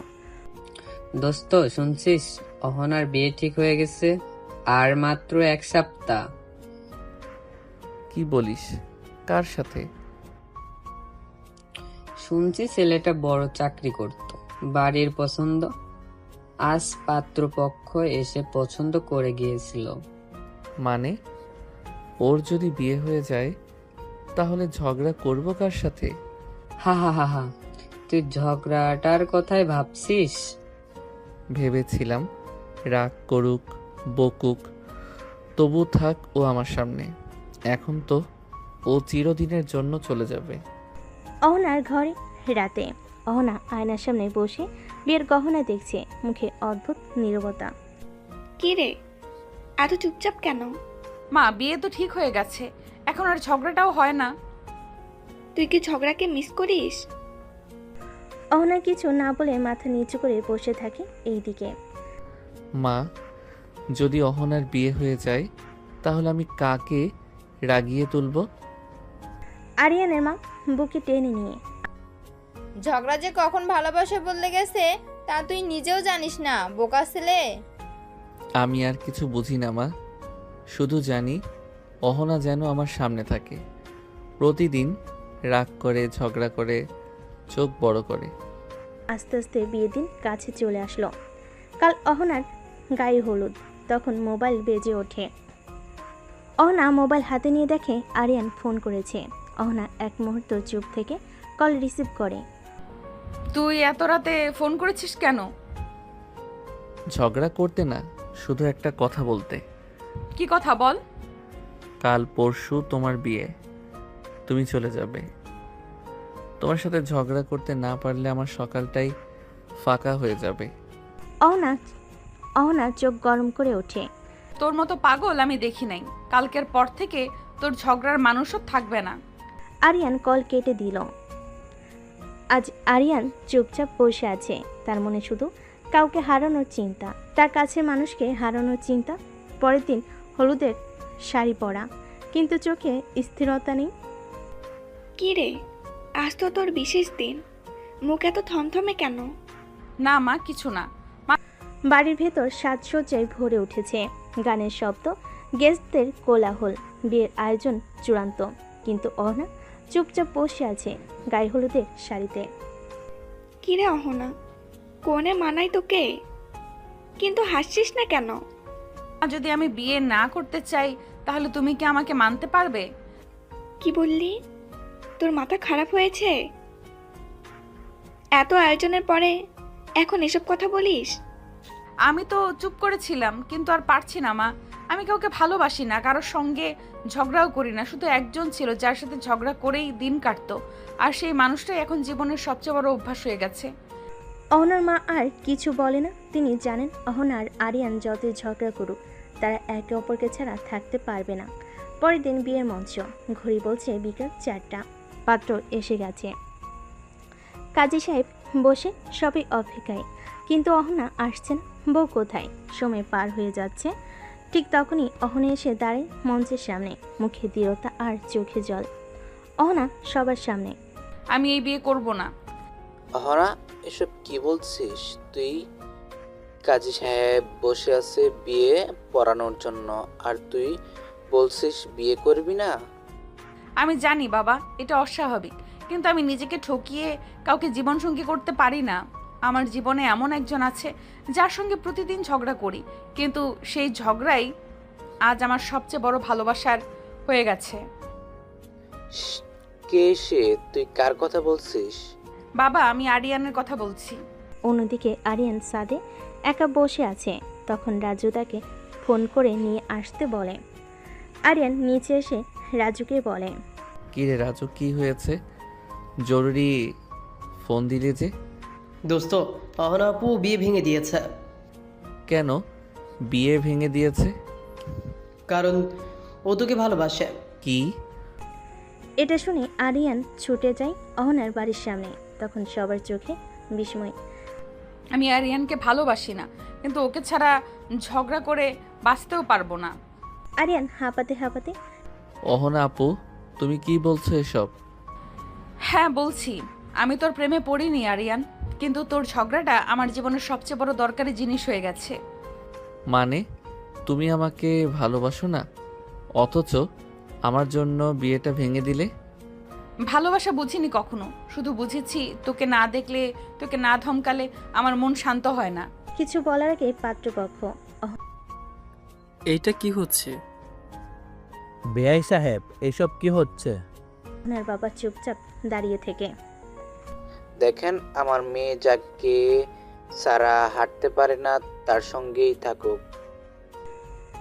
Speaker 8: দোস্ত শুনছিস, অহনার বিয়ে ঠিক হয়ে গেছে, আর মাত্র 1 সপ্তাহ।
Speaker 1: কি বলিস? কার সাথে?
Speaker 8: শুনছি ছেলেটা বড় চাকরি করত, বাড়ির পছন্দ। আজ পাত্রপক্ষ এসে পছন্দ করে গিয়েছিল।
Speaker 1: মানে ওর যদি বিয়ে হয়ে যায় তাহলে ঝগড়া করব কার সাথে?
Speaker 8: হা হা হা হা, তুই ঝগড়াটার কথাই ভাবছিস?
Speaker 1: ভেবেছিলাম রাগ করুক, বকুক, তবু থাক ও আমার সামনে। এখন তো ও চিরদিনের জন্য চলে যাবে।
Speaker 2: অহনার ঘরে রাতে। অহনা আয়নার সামনে বসে বিয়ের গহনা দেখছে, মুখে অদ্ভুত নীরবতা।
Speaker 9: কি রে, এত চুপচাপ কেন?
Speaker 3: মা, বিয়ে তো ঠিক হয়ে গেছে, এখন আর ঝগড়াটাও হয় না।
Speaker 9: তুই কি ঝগড়াকে মিস করিস?
Speaker 2: অহনা কিছু না বলে মাথা নিচু করে বসে থাকে এইদিকে।
Speaker 1: মা, যদি অহনার বিয়ে হয়ে যায় তাহলে আমি কাকে রাগিয়ে তুলব?
Speaker 2: আরিয়ানের মা বুকে টেনে নিয়ে,
Speaker 6: ঝগড়া যে কখন ভালোবাসা বদলে গেছে তা তুই নিজেও জানিস না, বোকা ছেলে।
Speaker 1: আমি আর কিছু বুঝি না মা, শুধু জানি অহনা যেন আমার সামনে থাকে। প্রতিদিন রাগ করে, ঝগড়া করে, চোখ বড় করে।
Speaker 2: আস্তে আস্তে বিয়ের দিন কাছে চলে আসলো। কাল অহনার গায়ে হলুদ। তখন মোবাইল বেজে ওঠে। অহনা মোবাইল হাতে নিয়ে দেখে আরিয়ান ফোন করেছে। অহনা এক মুহূর্ত চুপ থেকে কল রিসিভ করে।
Speaker 3: তুই এত রাতে ফোন করেছিস কেন?
Speaker 1: ঝগড়া করতে না, শুধু একটা কথা বলতে।
Speaker 3: কি কথা বল?
Speaker 1: কাল পরশু তোমার বিয়ে, তুমি চলে যাবে। তোমার সাথে ঝগড়া করতে না পারলে আমার সকালটাই ফাঁকা হয়ে যাবে।
Speaker 2: অহনা চোখ গরম করে ওঠে।
Speaker 3: তোর মতো পাগল আমি দেখি নাই। কালকের পর থেকে তোর ঝগড়ার মানুষও থাকবে না।
Speaker 2: আরিয়ান কল কেটে দিল। আজ আরিয়ান চুপচাপ বসে আছে। তার মনে শুধু কাউকে হারানোর চিন্তা, তার কাছে মানুষকে হারানোর চিন্তা। পরের দিন হলুদের শাড়ি পরা, কিন্তু চোখে স্থিরতা নেই।
Speaker 9: কি রে, আজ তো তোর বিশেষ দিন, মুখ এত থমথমে কেন?
Speaker 3: না মা, কিছু না।
Speaker 2: বাড়ির ভেতর সাজসজ্জায় ভরে উঠেছে, গানের শব্দ, গেস্টদের কোলাহল। বিয়ের আয়োজন চূড়ান্ত, কিন্তু অহনা চুপচাপ বসে আছে গায়ে হলুদের শাড়িতে।
Speaker 9: কি রে অহনা, কোনে মানাই তোকে? কিন্তু হাসছিস না কেন?
Speaker 3: যদি আমি বিয়ে না করতে চাই তাহলে তুমি কি আমাকে মানতে পারবে?
Speaker 9: কি বললি? তোর মাথা খারাপ হয়েছে? এত আয়োজনের পরে এখন এসব কথা বলিস?
Speaker 3: আমি তো চুপ করেছিলাম, কিন্তু আর পারছি না মা। আমি কাউকে ভালোবাসি না, কারোর সঙ্গে ঝগড়াও করি না। শুধু একজন ছিল যার সাথে ঝগড়া করেই দিন কাটতো, আর সেই মানুষটাই এখন জীবনের সবচেয়ে বড় অভ্যাস হয়ে গেছে।
Speaker 2: অহনার মা আর কিছু বলে না। তিনি জানেন অহনা আর আরিয়ান যতই ঝগড়া করুক, তারা একে অপরকে ছাড়া থাকতে পারবে না। পরের দিন বিয়ের মঞ্চ। ঘড়ি বলছে বিকেল 4টা। পাত্র এসে গেছে। কাজী সাহেব বসে সবই অপেক্ষায়, কিন্তু অহনা আসছে না। বউ কোথায়? সময় পার হয়ে যাচ্ছে। ঠিক তখনই অহনা এসে দাঁড়ায় মঞ্চের সামনে, মুখে দৃঢ়তা আর চোখে জল। অহনা সবার সামনে,
Speaker 3: আমি এই বিয়ে করব না।
Speaker 10: অহনা, এসব কি বলছিস তুই? কাজী সাহেব বসে আছে বিয়ে পড়ানোর জন্য, আর তুই বলছিস বিয়ে করবি না?
Speaker 3: আমি জানি বাবা, এটা অস্বাভাবিক, কিন্তু আমি নিজেকে ঠকিয়ে কাউকে জীবনসঙ্গী করতে পারি না। আমার জীবনে এমন একজন আছে যার সঙ্গে প্রতিদিন ঝগড়া করি, কিন্তু সেই ঝগড়াই আজ আমার সবচেয়ে বড় ভালোবাসার হয়ে গেছে।
Speaker 10: কে সে? তুই কার কথা বলছিস?
Speaker 3: বাবা, আমি আরিয়ানের কথা বলছি।
Speaker 2: অন্যদিকে আরিয়ান সাদে একা বসে আছে। তখন রাজু তাকে ফোন করে নিয়ে আসতে বলে। আরিয়ান নিচে এসে রাজুকে বলে,
Speaker 1: কি রে রাজু, কি হয়েছে? জরুরি ফোন দিলে যে?
Speaker 5: দোস্ত, অহনা আপু বিয়ে ভেঙে দিয়েছে।
Speaker 1: কেন বিয়ে ভেঙে দিয়েছে?
Speaker 5: কারণ ও তোকে ভালোবাসে।
Speaker 1: কি?
Speaker 2: এটা শুনে আরিয়ান ছুটে যায় অহনার বাড়ির সামনে। তখন সবার চোখে বিস্ময়।
Speaker 3: আমি আরিয়ানকে ভালোবাসি না, কিন্তু ওকে ছাড়া ঝগড়া করে বাঁচতেও পারবো না।
Speaker 2: আরিয়ান হাঁপাতে হাঁপাতে
Speaker 1: অহনা আপু, তুমি কি বলছো এসব?
Speaker 3: হ্যাঁ বলছি, আমি তোর প্রেমে পড়িনি আরিয়ান, কিন্তু তোর ঝগড়াটা আমার জীবনের সবচেয়ে বড় দরকারি জিনিস হয়ে গেছে।
Speaker 1: মানে তুমি আমাকে ভালোবাসো না, অথচ আমার জন্য বিয়েটা ভেঙে দিলে?
Speaker 3: ভালোবাসা বুঝিনি কখনো, শুধু বুঝেছি তোকে না দেখলে, তোকে না ধমকালে আমার মন শান্ত হয় না।
Speaker 2: কিছু বলার আগে পাত্রপক্ষ
Speaker 12: এইটা কি হচ্ছে?
Speaker 11: বেআই সাহেব, এসব কি হচ্ছে?
Speaker 2: অহনার বাবা চুপচাপ দাঁড়িয়ে থেকে
Speaker 10: দেখেন, আমার মেয়ে যাকে সারা হাঁটতে পারে না তার সঙ্গেই থাকুক।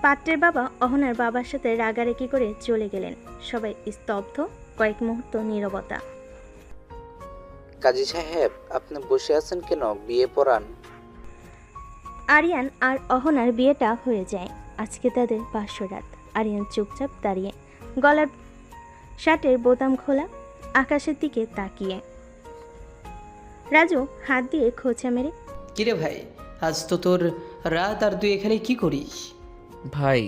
Speaker 2: পাত্রের বাবা অহনার বাবার সাথে রাগারাগি করে চলে গেলেন। সবাই স্তব্ধ, কয়েক মুহূর্ত নীরবতা।
Speaker 10: কাজী সাহেব, আপনি বসে আছেন কেন? বিয়ে পড়ান।
Speaker 2: আরিয়ান আর অহনার বিয়েটা হয়ে যায়। আজকে তাদের বাসরাত। আরিয়ান চুপচাপ দাঁড়িয়ে, গলার শার্টের বোতাম খোলা, আকাশের দিকে তাকিয়ে। রাজু হাত দিয়ে খোঁচা মেরে
Speaker 5: কিরে ভাই, আজ তো তোর রাত, আর তুই এখানে কি করিস?
Speaker 1: ভাই,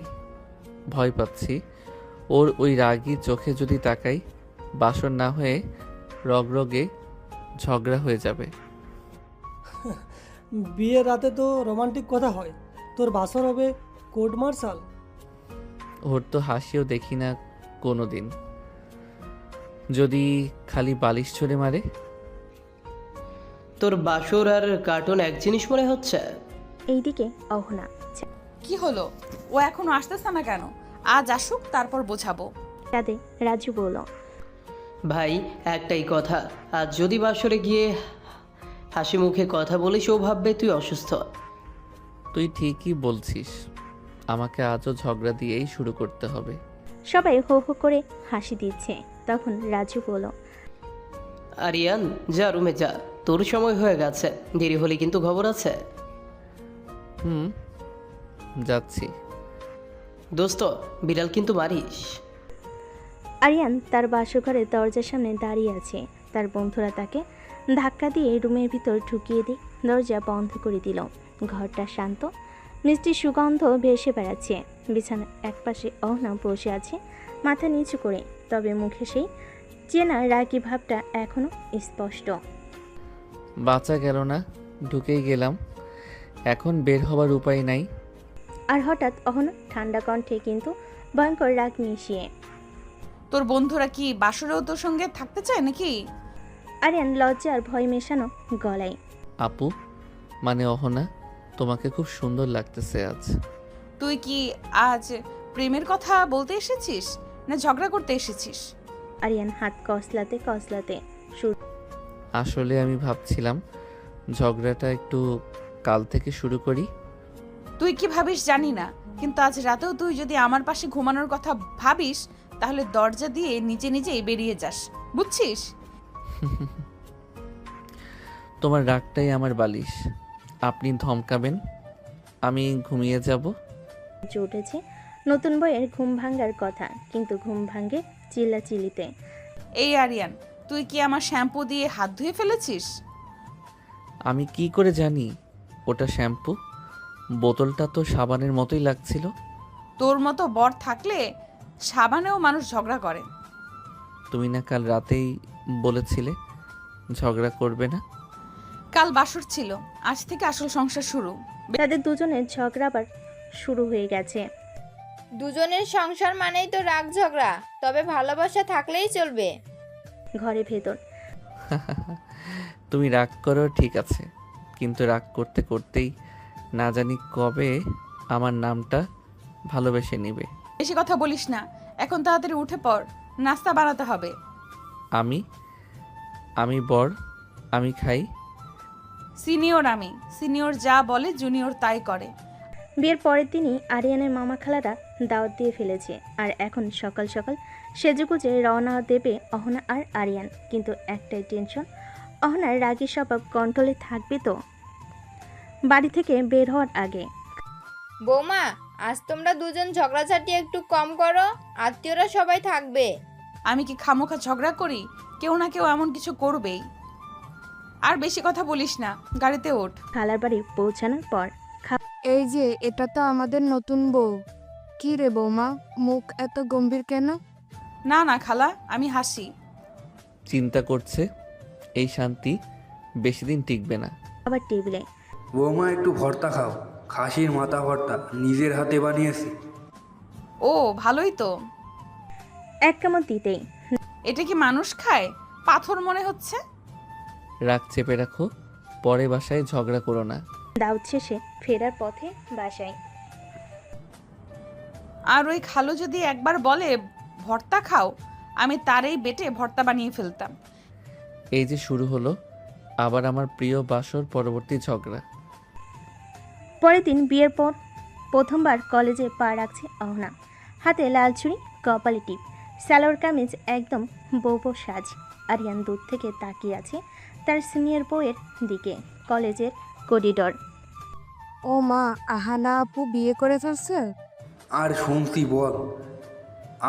Speaker 1: ভয় পাচ্ছি ওর ওই রাগী চোখে যদি তাকাই, বাসর না হয়ে রগরগে ঝগড়া হয়ে যাবে।
Speaker 12: বিয়ের রাতে তো রোমান্টিক কথা হয়, তোর বাসর হবে কোর্ট মার্শাল।
Speaker 1: ওর তো হাসিও দেখি না কোনো দিন, যদি খালি বালিশ ছুঁড়ে মারে।
Speaker 5: তোর বাসর আর কার্টুন এক জিনিস মনে হচ্ছে।
Speaker 2: এইদিকে অহনা
Speaker 3: কি হলো, ও এখনো আসতেছে না কেন? আজ আসুক, তারপর বোঝাবো।
Speaker 2: কাঁদে। রাজু বলল,
Speaker 5: ভাই একটাই কথা, আজ যদি বাসরে গিয়ে হাসি মুখে কথা বলিস, ও ভাববে তুই অসুস্থ।
Speaker 1: তুই ঠিকই বলছিস, আমাকে আজও ঝগড়া দিয়েই শুরু করতে হবে।
Speaker 2: সবাই হো হো করে হাসি দিচ্ছে। তখন রাজু বলল,
Speaker 5: আরিয়ান, যা রুমে যা, তোর সময় হয়ে গেছে, দেরি হলে কিন্তু খবর আছে।
Speaker 1: হুম, যাচ্ছি।
Speaker 5: দোস্ত, বিড়াল কিন্তু মারিস।
Speaker 2: আরিয়ান তার বাসঘরের দরজার সামনে দাঁড়িয়ে আছে। তার বন্ধুরা তাকে ধাক্কা দিয়ে রুমের ভিতর ঢুকিয়ে দিয়ে দরজা বন্ধ করে দিল। ঘরটা শান্ত, মিষ্টি সুগন্ধ ভেসে বেড়াচ্ছে। বিছানার একপাশে অহনা বসে আছে, মাথা নিচু করে, তবে মুখে সেই চেনা রাগী ভাবটা এখনো স্পষ্ট।
Speaker 1: বাঁচা গেল না, ঢুকেই গেলাম, এখন বের হবার উপায় নাই।
Speaker 2: আর হঠাৎ অহনা ঠান্ডা কণ্ঠে কিন্তু ভয়ঙ্কর রাগ মিশিয়ে,
Speaker 3: তোর বন্ধুরা কি বাসরেও তোর সঙ্গে থাকতে চায় নাকি?
Speaker 2: আরিয়ান লজ্জা আর ভয় মেশানো গলায়,
Speaker 1: আপু, মানে অহনা, তোমাকে খুব সুন্দর লাগতেছে আজ।
Speaker 3: তুই কি আজ প্রেমের কথা বলতে এসেছিস না ঝগড়া করতে এসেছিস?
Speaker 2: আরিয়ান হাত কসলাতে কসলাতে
Speaker 1: আসলে আমি ভাবছিলাম ঝগড়াটা একটু কাল থেকে শুরু করি।
Speaker 3: তুই কি ভাবিস জানি না, কিন্তু আজ রাতেও তুই যদি আমার পাশে ঘুমানোর কথা ভাবিস, তাহলে দরজা দিয়ে নিচে নিজেই বেরিয়ে যাস, বুঝছিস?
Speaker 1: তোমার রাগটাই আমার বালিশ, আপনি ধমকাবেন, আমি ঘুমিয়ে যাব।
Speaker 2: উঠেছে নতুন বইয়ের ঘুম ভাঙ্গার কথা, কিন্তু ঘুম ভাঙ্গে চিল্লাচিল্লিতে।
Speaker 3: এই আরিয়ান, তুই কি আমার শ্যাম্পু দিয়ে হাত ধুয়ে ফেলেছিস?
Speaker 1: আমি কি করে জানি ওটা শ্যাম্পু? বোতলটা তো সাবানের মতোই লাগছিল।
Speaker 3: তোর মতো বর থাকলে সাবানেও মানুষ ঝগড়া করে।
Speaker 1: তুমি না কাল রাতেই বলেছিলে ঝগড়া করবে না?
Speaker 3: কাল বাসর ছিল, আজ থেকে আসল সংসার শুরু।
Speaker 2: তাদের দুজনের ঝগড়া আবার শুরু হয়ে গেছে।
Speaker 6: দুজনের সংসার মানেই তো রাগ ঝগড়া, তবে ভালোবাসা থাকলেই চলবে।
Speaker 2: ঘরে ভেতর
Speaker 1: তুমি রাগ করো ঠিক আছে, কিন্তু রাগ করতে করতেই না জানি কবে আমার নামটা ভালোবেসে নিবে।
Speaker 3: বেশি কথা বলিস না, এখন তাড়াতাড়ি উঠে পড়, নাস্তা বানাতে হবে।
Speaker 1: আমি বর, আমি খাই।
Speaker 3: সিনিয়র যা বলে জুনিয়র তাই করে।
Speaker 2: বিয়ের পরের দিনই আরিয়ানের মামা খালারা দাওয়াত দিয়ে ফেলেছে, আর এখন সকাল সকাল সেজেগুজে রওনা দেবে অহনা আর আরিয়ান। কিন্তু একটাই টেনশন, অহনার রাগী স্বভাব কন্ট্রোলে থাকবে তো বাড়ি থেকে বের হওয়ার আগে।
Speaker 6: বৌমা, আজ তোমরা দুজন ঝগড়াঝাটি একটু কম করো, আত্মীয়রা সবাই থাকবে।
Speaker 3: আমি কি খামোখা ঝগড়া করি? কেউ না কেউ এমন কিছু করবেই। আর বেশি কথা বলিস না, গাড়িতে ওঠ।
Speaker 2: খালার বাড়ি পৌঁছানোর পর
Speaker 13: এই যে এটা তো আমাদের নতুন বউ। কি রে বৌমা, মুখ এত গম্ভীর কেন?
Speaker 3: না না খালা, আমি হাসি।
Speaker 1: চিন্তা করছে এই শান্তি বেশি দিন টিকবে না।
Speaker 2: আবার টেবিলে
Speaker 14: বৌমা একটু ভর্তা খাও, খাসির মাথা ভর্তা নিজের হাতে বানিয়েছি।
Speaker 3: ও ভালোই তো।
Speaker 2: এক কামড় দিতেই
Speaker 3: এটা কি মানুষ খায়? পাথর মনে হচ্ছে।
Speaker 1: রাগ চেপে রাখো, পরে বাসায় ঝগড়া করো না।
Speaker 2: দাউদ শেষে ফেরার পথে বাসায়।
Speaker 3: আর ওই খালু যদি একবার বলে ভর্তা খাও, আমি তারই বেটে ভর্তা বানিয়ে ফেলতাম।
Speaker 1: এই যে শুরু হলো আবার আমার প্রিয় বাসর পরবর্তী ঝগড়া।
Speaker 2: পরের দিন বিয়ের পর প্রথমবার কলেজে পা রাখছে অহনা। হাতে লাল চুড়ি, কপালে টিপ, সালোয়ার কামিজ, একদম বউ সাজ। আরিয়ান দূর থেকে তাকিয়ে আছে তার সিনিয়র বউয়ের দিকে। কলেজের করিডর।
Speaker 13: ও মা, আহানা আপু বিয়ে করে ফেলছে?
Speaker 14: আর শুনছি বল,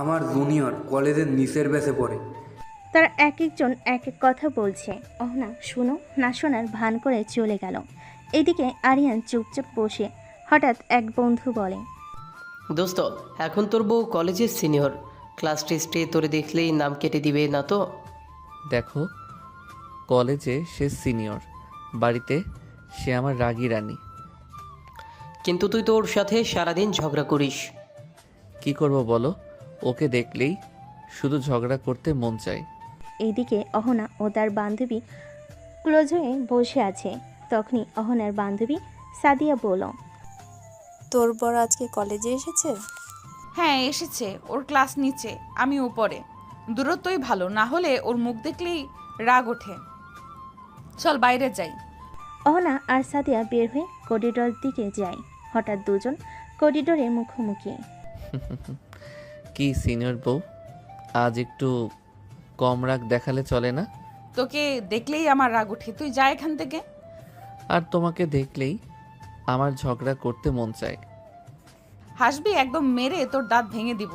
Speaker 14: আমার জুনিয়র কলেজের নিচের ব্যাচে পড়ে।
Speaker 2: তারা এক একজন এক এক কথা বলছে। অহনা শুনো না শোনার ভান করে চলে গেল। এদিকে আরিয়ান চুপচাপ বসে। হঠাৎ এক বন্ধু বলে,
Speaker 5: দোস্ত, এখন তোর বউ কলেজের সিনিয়র, ক্লাস টেস্টে তোরে দেখলেই নাম কেটে দিবে না তো?
Speaker 1: দেখো, কলেজে সে সিনিয়র, বাড়িতে সে আমার রাগী রানী।
Speaker 5: কিন্তু তুই তোর সাথে সারাদিন ঝগড়া করিস।
Speaker 1: কি করব বলো, ওকে দেখলেই শুধু ঝগড়া করতে মন চায়।
Speaker 2: এইদিকে অহনা ও তার বান্ধবী ক্লোজ হয়ে বসে আছে। তখনই অহনার বান্ধবী সাদিয়া বলল,
Speaker 15: তোর বর আজকে কলেজে এসেছে?
Speaker 3: হ্যাঁ এসেছে, ওর ক্লাস নিচে, আমি উপরে। দূরত্বই ভালো, না হলে ওর মুখ দেখলেই রাগ ওঠে। চল বাইরে যাই।
Speaker 2: অহনা আর সাদিয়া বের হয়ে করিডোর দিকে যায়। হঠাৎ দুজন করিডোরে মুখোমুখি।
Speaker 1: কি সিনিয়র বউ, আজ একটু কম রাগ দেখালে চলে না?
Speaker 3: তোকে দেখলেই আমার রাগ ওঠে, তুই যা এখান থেকে।
Speaker 1: আর তোমাকে দেখলেই আমার ঝগড়া করতে মন চায়।
Speaker 3: হাসবি, একদম মেরে তোর দাঁত ভেঙে দিব।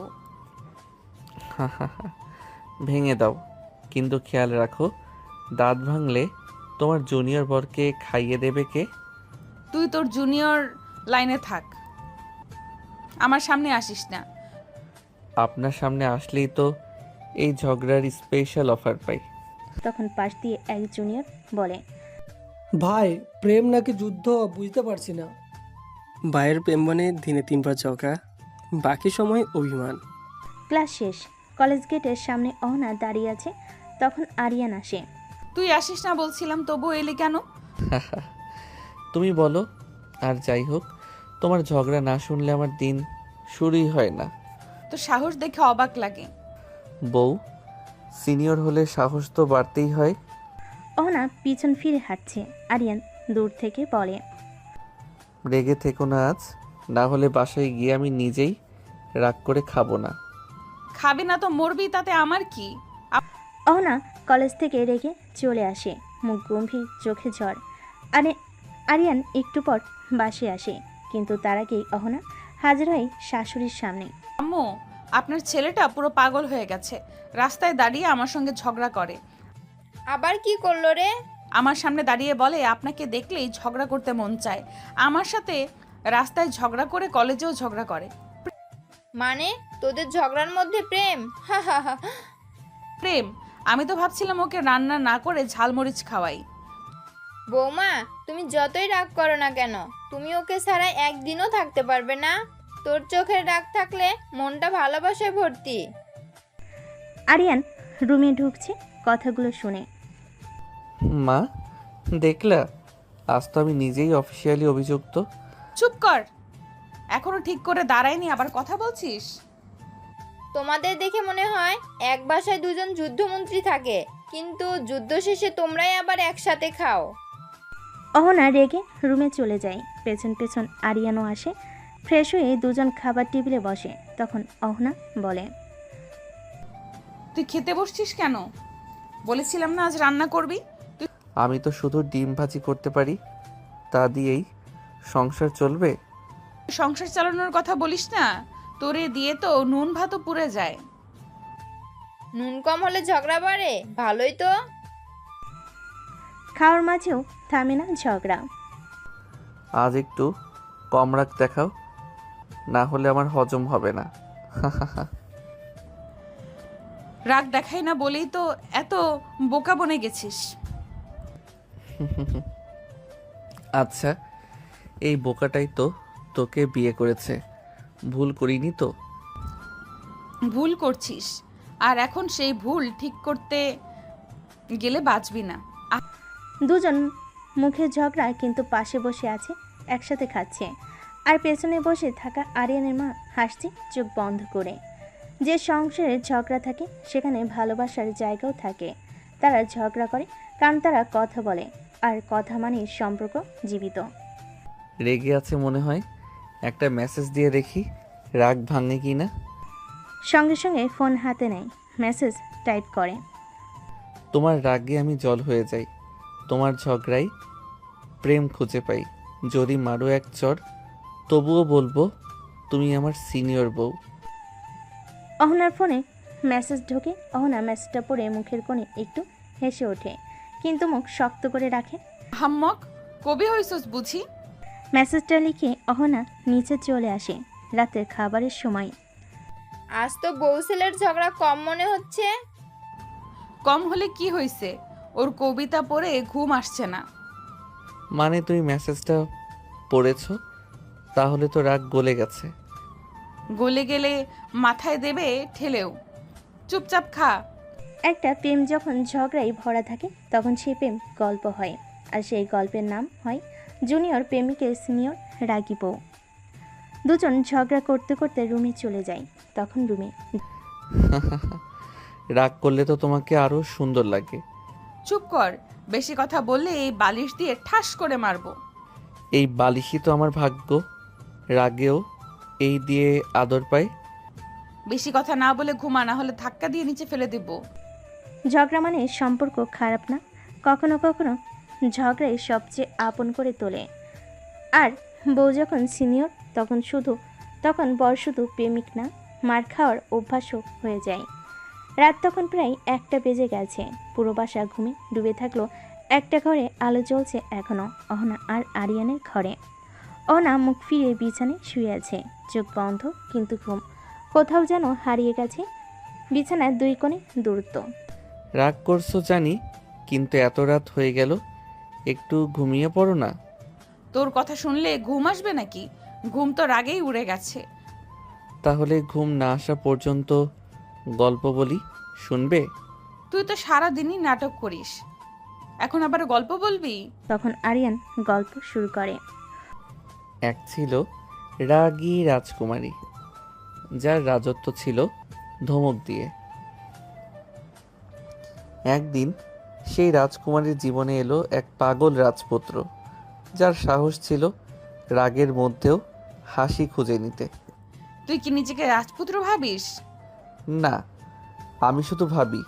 Speaker 1: ভেঙে দাও, কিন্তু খেয়াল রাখো দাঁত ভাঙলে তোমার জুনিয়র বরকে খাইয়ে দেবে কে?
Speaker 3: তুই তোর জুনিয়র লাইনে থাক, আমার সামনে আসিস না।
Speaker 1: আপনার সামনে আসলেই তো এই ঝগড়ার স্পেশাল অফার পাই।
Speaker 2: তখন পাশ দিয়ে এক জুনিয়র বলে,
Speaker 12: ভাই প্রেম নাকি যুদ্ধ বুঝতে পারছি না।
Speaker 16: ভাইয়ের প্রেম মানে দিনে 3 বার ঝগড়া, বাকি সময় অভিমান।
Speaker 2: ক্লাস শেষ। কলেজ গেটের সামনে অহনা দাঁড়িয়ে আছে। তখন আরিয়ান আসে।
Speaker 3: তুই আসিস না বলছিলাম, তবু এলি কেন?
Speaker 1: তুমি বলো। আর যাই হোক, তোমার ঝগড়া না শুনলে আমার দিন শুরুই হয় না।
Speaker 3: তো সাহস দেখে অবাক লাগে।
Speaker 1: বউ সিনিয়র হলে সাহস তো বাড়তেই হয়।
Speaker 2: অহনা পিছন ফিরে হাঁটছে। আরিয়ান দূর থেকে বলে,
Speaker 1: রেগে থেকো না আজ, না হলে বাসায় গিয়ে আমি নিজেই রাগ করে খাবো না।
Speaker 3: খাবি না তো মরবি, তাতে আমার কি?
Speaker 2: অহনা কলেজ থেকে রেগে চলে আসে, মুখ গম্ভীর, চোখে ঝড়। আরিয়ান একটু পর বাসে আসে, কিন্তু তার আগেই অহনা হাজির হয় শাশুড়ির সামনে।
Speaker 3: আম্মু, আপনার ছেলেটা পুরো পাগল হয়ে গেছে, রাস্তায় দাঁড়িয়ে আমার সঙ্গে ঝগড়া করে।
Speaker 6: আবার কি করলো রে?
Speaker 3: আমার সামনে দাঁড়িয়ে বলে আপনাকে দেখলেই ঝগড়া করতে মন চায়। আমার সাথে রাস্তায় ঝগড়া করে, কলেজেও ঝগড়া করে।
Speaker 6: মানে তোদের ঝগড়ার মধ্যে প্রেম? হা হা হা।
Speaker 3: প্রেম? আমি তো ভাবছিলাম ওকে রান্না না করে ঝালমরিচ খাওয়াই।
Speaker 6: বৌমা, তুমি যতই রাগ করো না কেন, তুমি ওকে ছাড়া একদিনও থাকতে পারবে না। তোর চোখের রাগ থাকলে মনটা ভালোবাসায় ভর্তি।
Speaker 2: আরিয়ান রুমে ঢুকছে কথাগুলো শুনে।
Speaker 1: মা দেখলা, আজ তো আমি নিজেই অফিসিয়ালি অভিযুক্ত।
Speaker 3: চুপ কর, এখনো ঠিক করে দাঁড়ায়নি, আবার কথা বলছিস।
Speaker 6: তোমাদের দেখে মনে হয় এক বাসায় দুজন যুদ্ধমন্ত্রী থাকে, কিন্তু যুদ্ধ শেষে তোমরাই আবার একসাথে খাও।
Speaker 2: অহনা রেগে রুমে চলে যায়। পেছন পেছন আরিয়ানও আসে। ফ্রেশ হয়ে দুজন খাবার টেবিলে বসে। তখন অহনা বলে,
Speaker 3: তুই খেতে বসছিস কেন? বলেছিলাম না আজ রান্না করবি।
Speaker 1: আমি তো শুধু ডিম ভাজি করতে পারি, তা দিয়েই সংসার চলবে।
Speaker 3: সংসার চালানোর কথা বলিস না, তোরে দিয়ে তো নুন ভাতও পুড়ে যায়।
Speaker 6: নুন কম হলে ঝগড়া বাড়ে? ভালোই তো।
Speaker 2: খাওয়ার মাঝেও থামে না ঝগড়া।
Speaker 1: আজ একটু কম রাগ দেখাও, না হলে আমার হজম হবে না।
Speaker 3: রাগ দেখাই না বলেই তো এত বোকা বনে গেছিস।
Speaker 1: আচ্ছা, এই বোকাটাই তো তোকে বিয়ে করেছে, ভুল করিনি তো?
Speaker 3: ভুল করছিস, আর এখন সেই ভুল ঠিক করতে গেলে বাঁচবি না।
Speaker 2: দুজন মুখে ঝগড়া, কিন্তু পাশে বসে আছে, একসাথে খাচ্ছে। আর পেছনে বসে থাকা আরিয়ানের মা হাসছে চোখ বন্ধ করে। যে সংসারে ঝগড়া থাকে সেখানে ভালোবাসার জায়গাও থাকে। তারা ঝগড়া করে কারণ তারা কথা বলে, আর কথা মানে সম্পর্ক জীবিত।
Speaker 1: রেগে আছে মনে হয়, একটা মেসেজ দিয়ে দেখি রাগ ভাঙে কি না।
Speaker 2: সঙ্গে সঙ্গে ফোন হাতে নেয়, মেসেজ টাইপ করে।
Speaker 1: তোমার রাগে আমি জল হয়ে যাই, তোমার ঝগড়াই প্রেম খুঁজে পাই। যদি মারো এক চর, তবুও বলবো তুমি আমার সিনিয়র বউ।
Speaker 2: অহনার ফোনে মেসেজ ঢোকে। অহনা মেসেজটা পড়ে মুখের কোণে একটু হেসে ওঠে, কিন্তু মুখ শক্ত করে রাখে।
Speaker 3: হাম্মক, কবি হইছস বুঝি?
Speaker 2: মেসেজটা লিখে অহনা নিচে চলে আসে। রাতের খাবারের সময়।
Speaker 6: আজ তো বউ ছেলের ঝগড়া কম মনে হচ্ছে।
Speaker 3: কম হলে কি হয়েছে, ওর কবিতা পড়ে ঘুম আসছে না।
Speaker 1: মানে তুমি মেসেজটা পড়েছো, তাহলে তো রাগ গলে গেছে।
Speaker 3: গলে গেলে মাথায় দেবে ঠেলেও, চুপচাপ খা।
Speaker 2: একটা প্রেম যখন ঝগড়ায় ভরা থাকে তখন সেই প্রেম গল্প হয়, আর সেই গল্পের নাম হয় জুনিয়র প্রেমিকের সিনিয়র রাগী বউ। দুজন ঝগড়া করতে করতে রুমে চলে যায়। তখন রুমে
Speaker 1: রাগ করলে তো তোমাকে আরো সুন্দর লাগে।
Speaker 3: চুপ কর, বেশি কথা বললে এই বালিশ দিয়ে ঠাস করে মারবো।
Speaker 1: এই বালিশই তো আমার ভাগ্য, রাগেও এই দিয়ে আদর পাই।
Speaker 3: বেশি কথা না বলে ঘুমা, না হলে ধাক্কা দিয়ে নিচে ফেলে দেব।
Speaker 2: ঝগড়া মানে সম্পর্ক খারাপ না, কখনো কখনো ঝগড়াই সবচেয়ে আপন করে তোলে। আর বউ যখন সিনিয়র তখন বর শুধু প্রেমিক না, মার খাওয়ার অভ্যাসও হয়ে যায়। রাত তখন প্রায় 1টা বেজে গেছে। পুরো বাসা ঘুমে ডুবে থাকলো। একটা ঘরে আলো জ্বলছে এখনো, অহনা আর আরিয়ানের ঘরে। অহনা মুখ ফিরে বিছানায় শুয়ে আছে, চোখ বন্ধ, কিন্তু ঘুম কোথাও যেন হারিয়ে গেছে। বিছানার দুই কোণে দূরত্ব।
Speaker 1: রাগ করছো জানি, কিন্তু এত রাত হয়ে গেল, একটু ঘুমিয়ে পড়ো না।
Speaker 3: তোর কথা শুনলে ঘুম আসবে নাকি? ঘুম তো রাগেই উড়ে গেছে।
Speaker 1: তাহলে ঘুম না আসা পর্যন্ত গল্প বলি, শুনবে?
Speaker 3: তুই তো সারাদিনই নাটক করিস, এখন আবার গল্প বলবি?
Speaker 2: তখন আরিয়ান গল্প শুরু করে।
Speaker 1: এক ছিল রাগী রাজকুমারী, যার রাজত্ব ছিল ধমক দিয়ে। একদিন সেই রাজকুমারীর জীবনে এলো এক পাগল রাজপুত্র, যার সাহস ছিল রাগের মধ্যেও হাসি খুঁজে নিতে।
Speaker 3: তুই কি নিজেকে রাজপুত্র ভাবিস?
Speaker 1: না, আমি শুধু ভাবি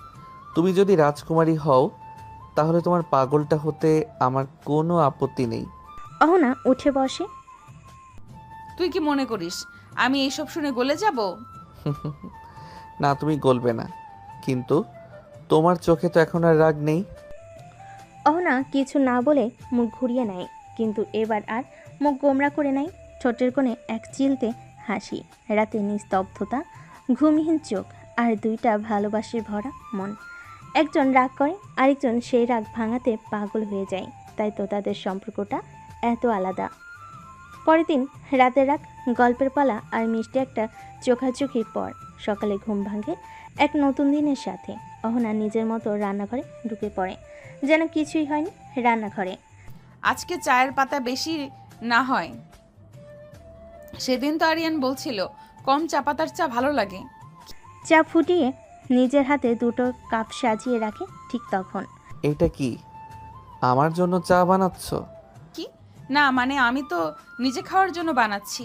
Speaker 1: তুমি যদি রাজকুমারী হও তাহলে তোমার পাগলটা হতে আমার কোনো আপত্তি নেই।
Speaker 2: অহনা উঠে বসে।
Speaker 3: তুই কি মনে করিস আমি এইসব শুনে গলে যাব?
Speaker 1: না, তুমি গলবে না, কিন্তু তোমার চোখে তো এখন আর রাগ নেই।
Speaker 2: অহনা কিছু না বলে মুখ ঘুরিয়ে নেয়, কিন্তু এবার আর মুখ গোমরা করে নেয়। ঠোঁটের কোণে এক চিলতে হাসি, রাতে নিস্তব্ধতা, ঘুমহীন চোখ, আর দুইটা ভালোবাসায় ভরা মন। একজন রাগ করে, আরেকজন সেই রাগ ভাঙাতে পাগল হয়ে যায়। তাই তো তাদের সম্পর্কটা এত আলাদা। পরের দিন রাতের রাগ, গল্পের পালা আর মিষ্টি একটা চোখাচোখির পর সকালে ঘুম ভাঙে এক নতুন দিনের সাথে। অহনা নিজের মতো রান্নাঘরে ঢুকে পড়ে, যেন কিছুই হয়নি রান্নাঘরে।
Speaker 3: আজকে চায়ের পাতা বেশি না হয়। সেদিন তো আরিয়ান বলছিল কম চা পাতার চা ভালো লাগে।
Speaker 2: চা ফুটিয়ে নিজের হাতে 2টো কাপ সাজিয়ে রাখে। ঠিক তখন,
Speaker 1: এটা কি আমার জন্য চা বানাচ্ছ?
Speaker 3: কি না, মানে আমি তো নিজে খাওয়ার জন্য বানাচ্ছি।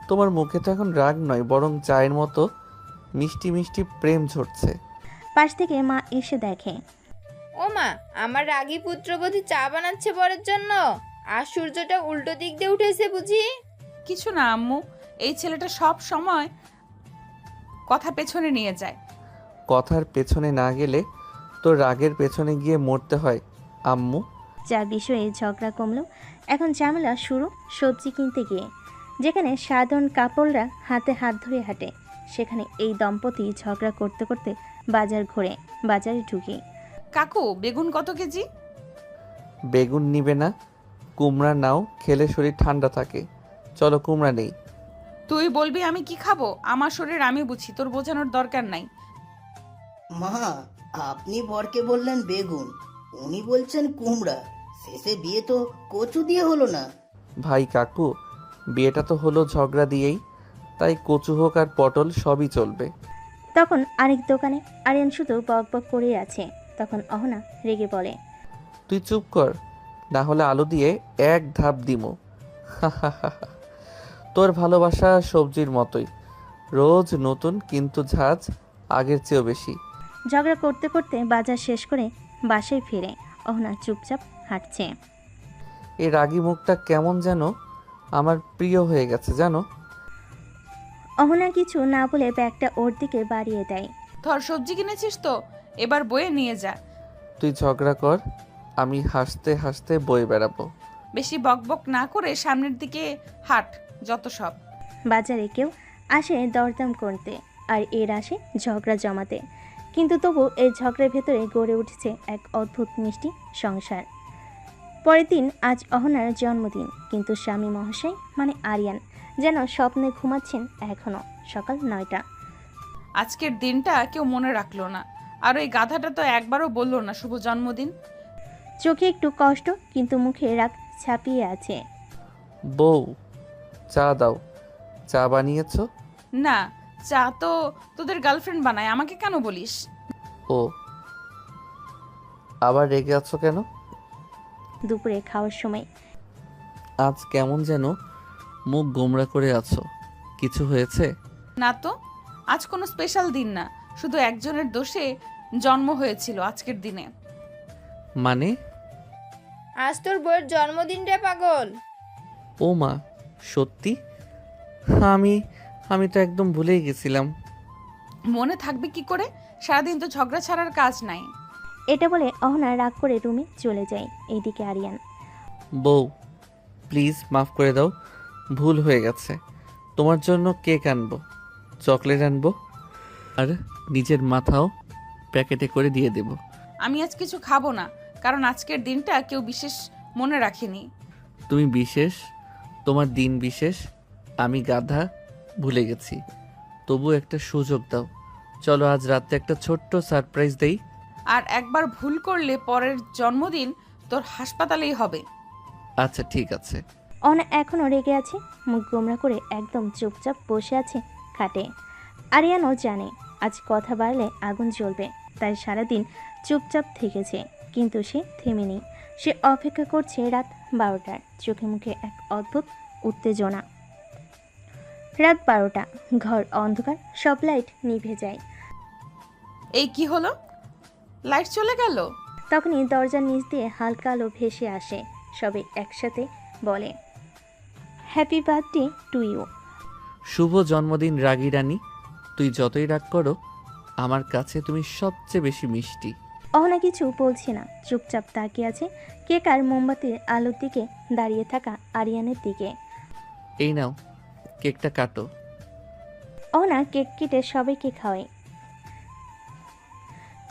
Speaker 1: তোমার মুখে তো এখন রাগ নয়, বরং চায়ের মতো মিষ্টি মিষ্টি প্রেম ঝরছে।
Speaker 2: পাশ থেকে মা এসে দেখে।
Speaker 6: ও মা, আমার রাগী পুত্রবধূ চা বানাচ্ছে বরের জন্য, আর সূর্যটা উল্টো দিক দিয়ে উঠেছে বুঝি?
Speaker 3: কিছু না আম্মু, এই ছেলেটা সব সময় কথা পেছনে নিয়ে যায়।
Speaker 1: কথার পেছনে না গেলে তো রাগের পেছনে গিয়ে মরতে হয়, আম্মু
Speaker 2: যা বিষয়ে ঝগড়া কমলো এখন ঝামেলা শুরু সবজি কিনতে গিয়ে। যেখানে সাধারণ কাপড়রা হাতে হাত ধরে হাঁটে, সেখানে এই দম্পতি ঝগড়া করতে করতে বাজার ঘোরে। বাজারে ঢুকি।
Speaker 3: কাকু বেগুন কত কেজি?
Speaker 1: বেগুন নিবে না, কুমড়া নাও, খেলে শরীর ঠান্ডা থাকে। চলো কুমড়া নেই।
Speaker 3: তুই বলবি আমি কি খাবো? আমার শরীর আমি বুঝি, তোর বোঝানোর দরকার নাই।
Speaker 17: মা, আপনি বরকে বললেন বেগুন, উনি বলছেন কুমড়া। শেষে বিয়ে তো কচু দিয়ে হলো না।
Speaker 1: ভাই কাকু, বিয়েটা তো হলো ঝগড়া দিয়েই, তাই কচু হোক আর পটল সবই চলবে।
Speaker 2: তখন আরেক দোকানে আরিয়ান শুধু বক বক করে আছে। তখন অহনা রেগে বলে,
Speaker 1: তুই চুপ কর, না হলে আলু দিয়ে এক ধাপ দিমু। তোর ভালোবাসা সবজির মতোই, রোজ নতুন কিন্তু ঝাঁজ আগের চেয়েও বেশি।
Speaker 2: ঝগড়া করতে করতে বাজার শেষ করে বাসায় ফিরে অহনা চুপচাপ হাঁটছে।
Speaker 1: এই রাগী মুখটা কেমন যেন আমার প্রিয় হয়ে গেছে জানো।
Speaker 2: অহনা কিছু না বলে ব্যাগটা ওর দিকে বাড়িয়ে দেয়।
Speaker 3: ধর, সবজি কিনেছিস তো, এবার বয়ে নিয়ে যা।
Speaker 1: তুই ঝগড়া কর, আমি হাসতে হাসতে বয়ে বেড়াবো।
Speaker 3: বেশি বকবক না করে সামনের দিকে হাঁট, যত সব।
Speaker 2: বাজারে কেউ আসে দরদাম করতে, আর এর আসে ঝগড়া জমাতে। কিন্তু তবু এই ঝগড়ার ভেতরে গড়ে উঠেছে এক অদ্ভুত মিষ্টি সংসার। পরের দিন আজ অহনার জন্মদিন, কিন্তু স্বামী মহাশয় মানে আরিয়ান যেন স্বপ্নে ঘুমাচ্ছেন এখনো। সকাল 9টা।
Speaker 3: আজকের দিনটা কেউ মনে রাখলো না, আর ওই গাধাটা তো একবারও বললো না শুভ জন্মদিন।
Speaker 2: চোখে একটু কষ্ট, কিন্তু মুখে রাগ ছাপিয়ে আছে।
Speaker 1: বউ, চা দাও। চা বানিয়েছো?
Speaker 3: না, চা তো তোদের গার্লফ্রেন্ড বানায়, আমাকে কেন বলিস?
Speaker 1: ও, আবার রেগে আছো কেন?
Speaker 2: দুপুরে খাওয়ার সময়।
Speaker 1: আজ কেমন যেন মুখ গোমড়া করে আছো, কিছু হয়েছে?
Speaker 3: না তো, আজ কোনো স্পেশাল দিন না, শুধু একজনের দোষে জন্ম হয়েছিল আজকের দিনে।
Speaker 1: মানে?
Speaker 6: আজ তোর বউয়ের জন্মদিন রে পাগল।
Speaker 1: ও মা, সত্যি? আমি তো একদম ভুলেই গেছিলাম।
Speaker 3: মনে থাকবে কি করে? সারাদিন তো ঝগড়া ছাড়ার কাজ নাই।
Speaker 2: এটা বলে অহনা রাগ করে রুমে চলে যায়। এইদিকে আরিয়ান।
Speaker 1: বউ, প্লিজ মাফ করে দাও, ভুল হয়ে গেছে। তোমার জন্য কেক আনবো, চকলেট আনবো, আর নিজের মাথাও প্যাকেটে করে দিয়ে দেব।
Speaker 3: আমি আজ কিছু খাবো না, কারণ আজকের দিনটা কেউ বিশেষ মনে রাখেনি।
Speaker 1: তুমি বিশেষ, তোমার দিন বিশেষ, আমি গাধা ভুলে গেছি। তবু একটা সুযোগ দাও, চলো আজ রাতে একটা ছোট্ট সারপ্রাইজ দেই।
Speaker 3: আর একবার ভুল করলে পরের জন্মদিন তোর হাসপাতালেই হবে।
Speaker 1: আচ্ছা ঠিক আছে।
Speaker 2: অহনা এখনও রেগে আছে, মুখ গোমরা করে একদম চুপচাপ বসে আছে খাটে। আরিয়ানও জানে আজ কথা বাড়লে আগুন জ্বলবে, তাই সারাদিন চুপচাপ থেকেছে। কিন্তু সে থেমেনি, সে অপেক্ষা করছে রাত 12টার। চোখে মুখে এক অদ্ভুত উত্তেজনা। রাত 12টা, ঘর অন্ধকার, সব লাইট নিভে যায়।
Speaker 3: এই কি হলো, লাইট চলে গেল?
Speaker 2: তখনই দরজার নিচ দিয়ে হালকা আলো ভেসে আসে। সবে একসাথে বলে, হ্যাপি বার্থডে টু ইউ।
Speaker 1: শুভ জন্মদিন রাগী রানী, তুই যতই রাগ করো আমার কাছে তুমি সবচেয়ে বেশি মিষ্টি।
Speaker 2: অহনা কিছু বলছে না, চুপচাপ তাকিয়ে আছে কেক আর মোমবাতির আলোর দিকে দাঁড়িয়ে থাকা আরিয়ানের দিকে।
Speaker 1: এই নাও, কেকটা কাটো।
Speaker 2: অহনা কেক কেটে সবাইকে খাওয়ায়।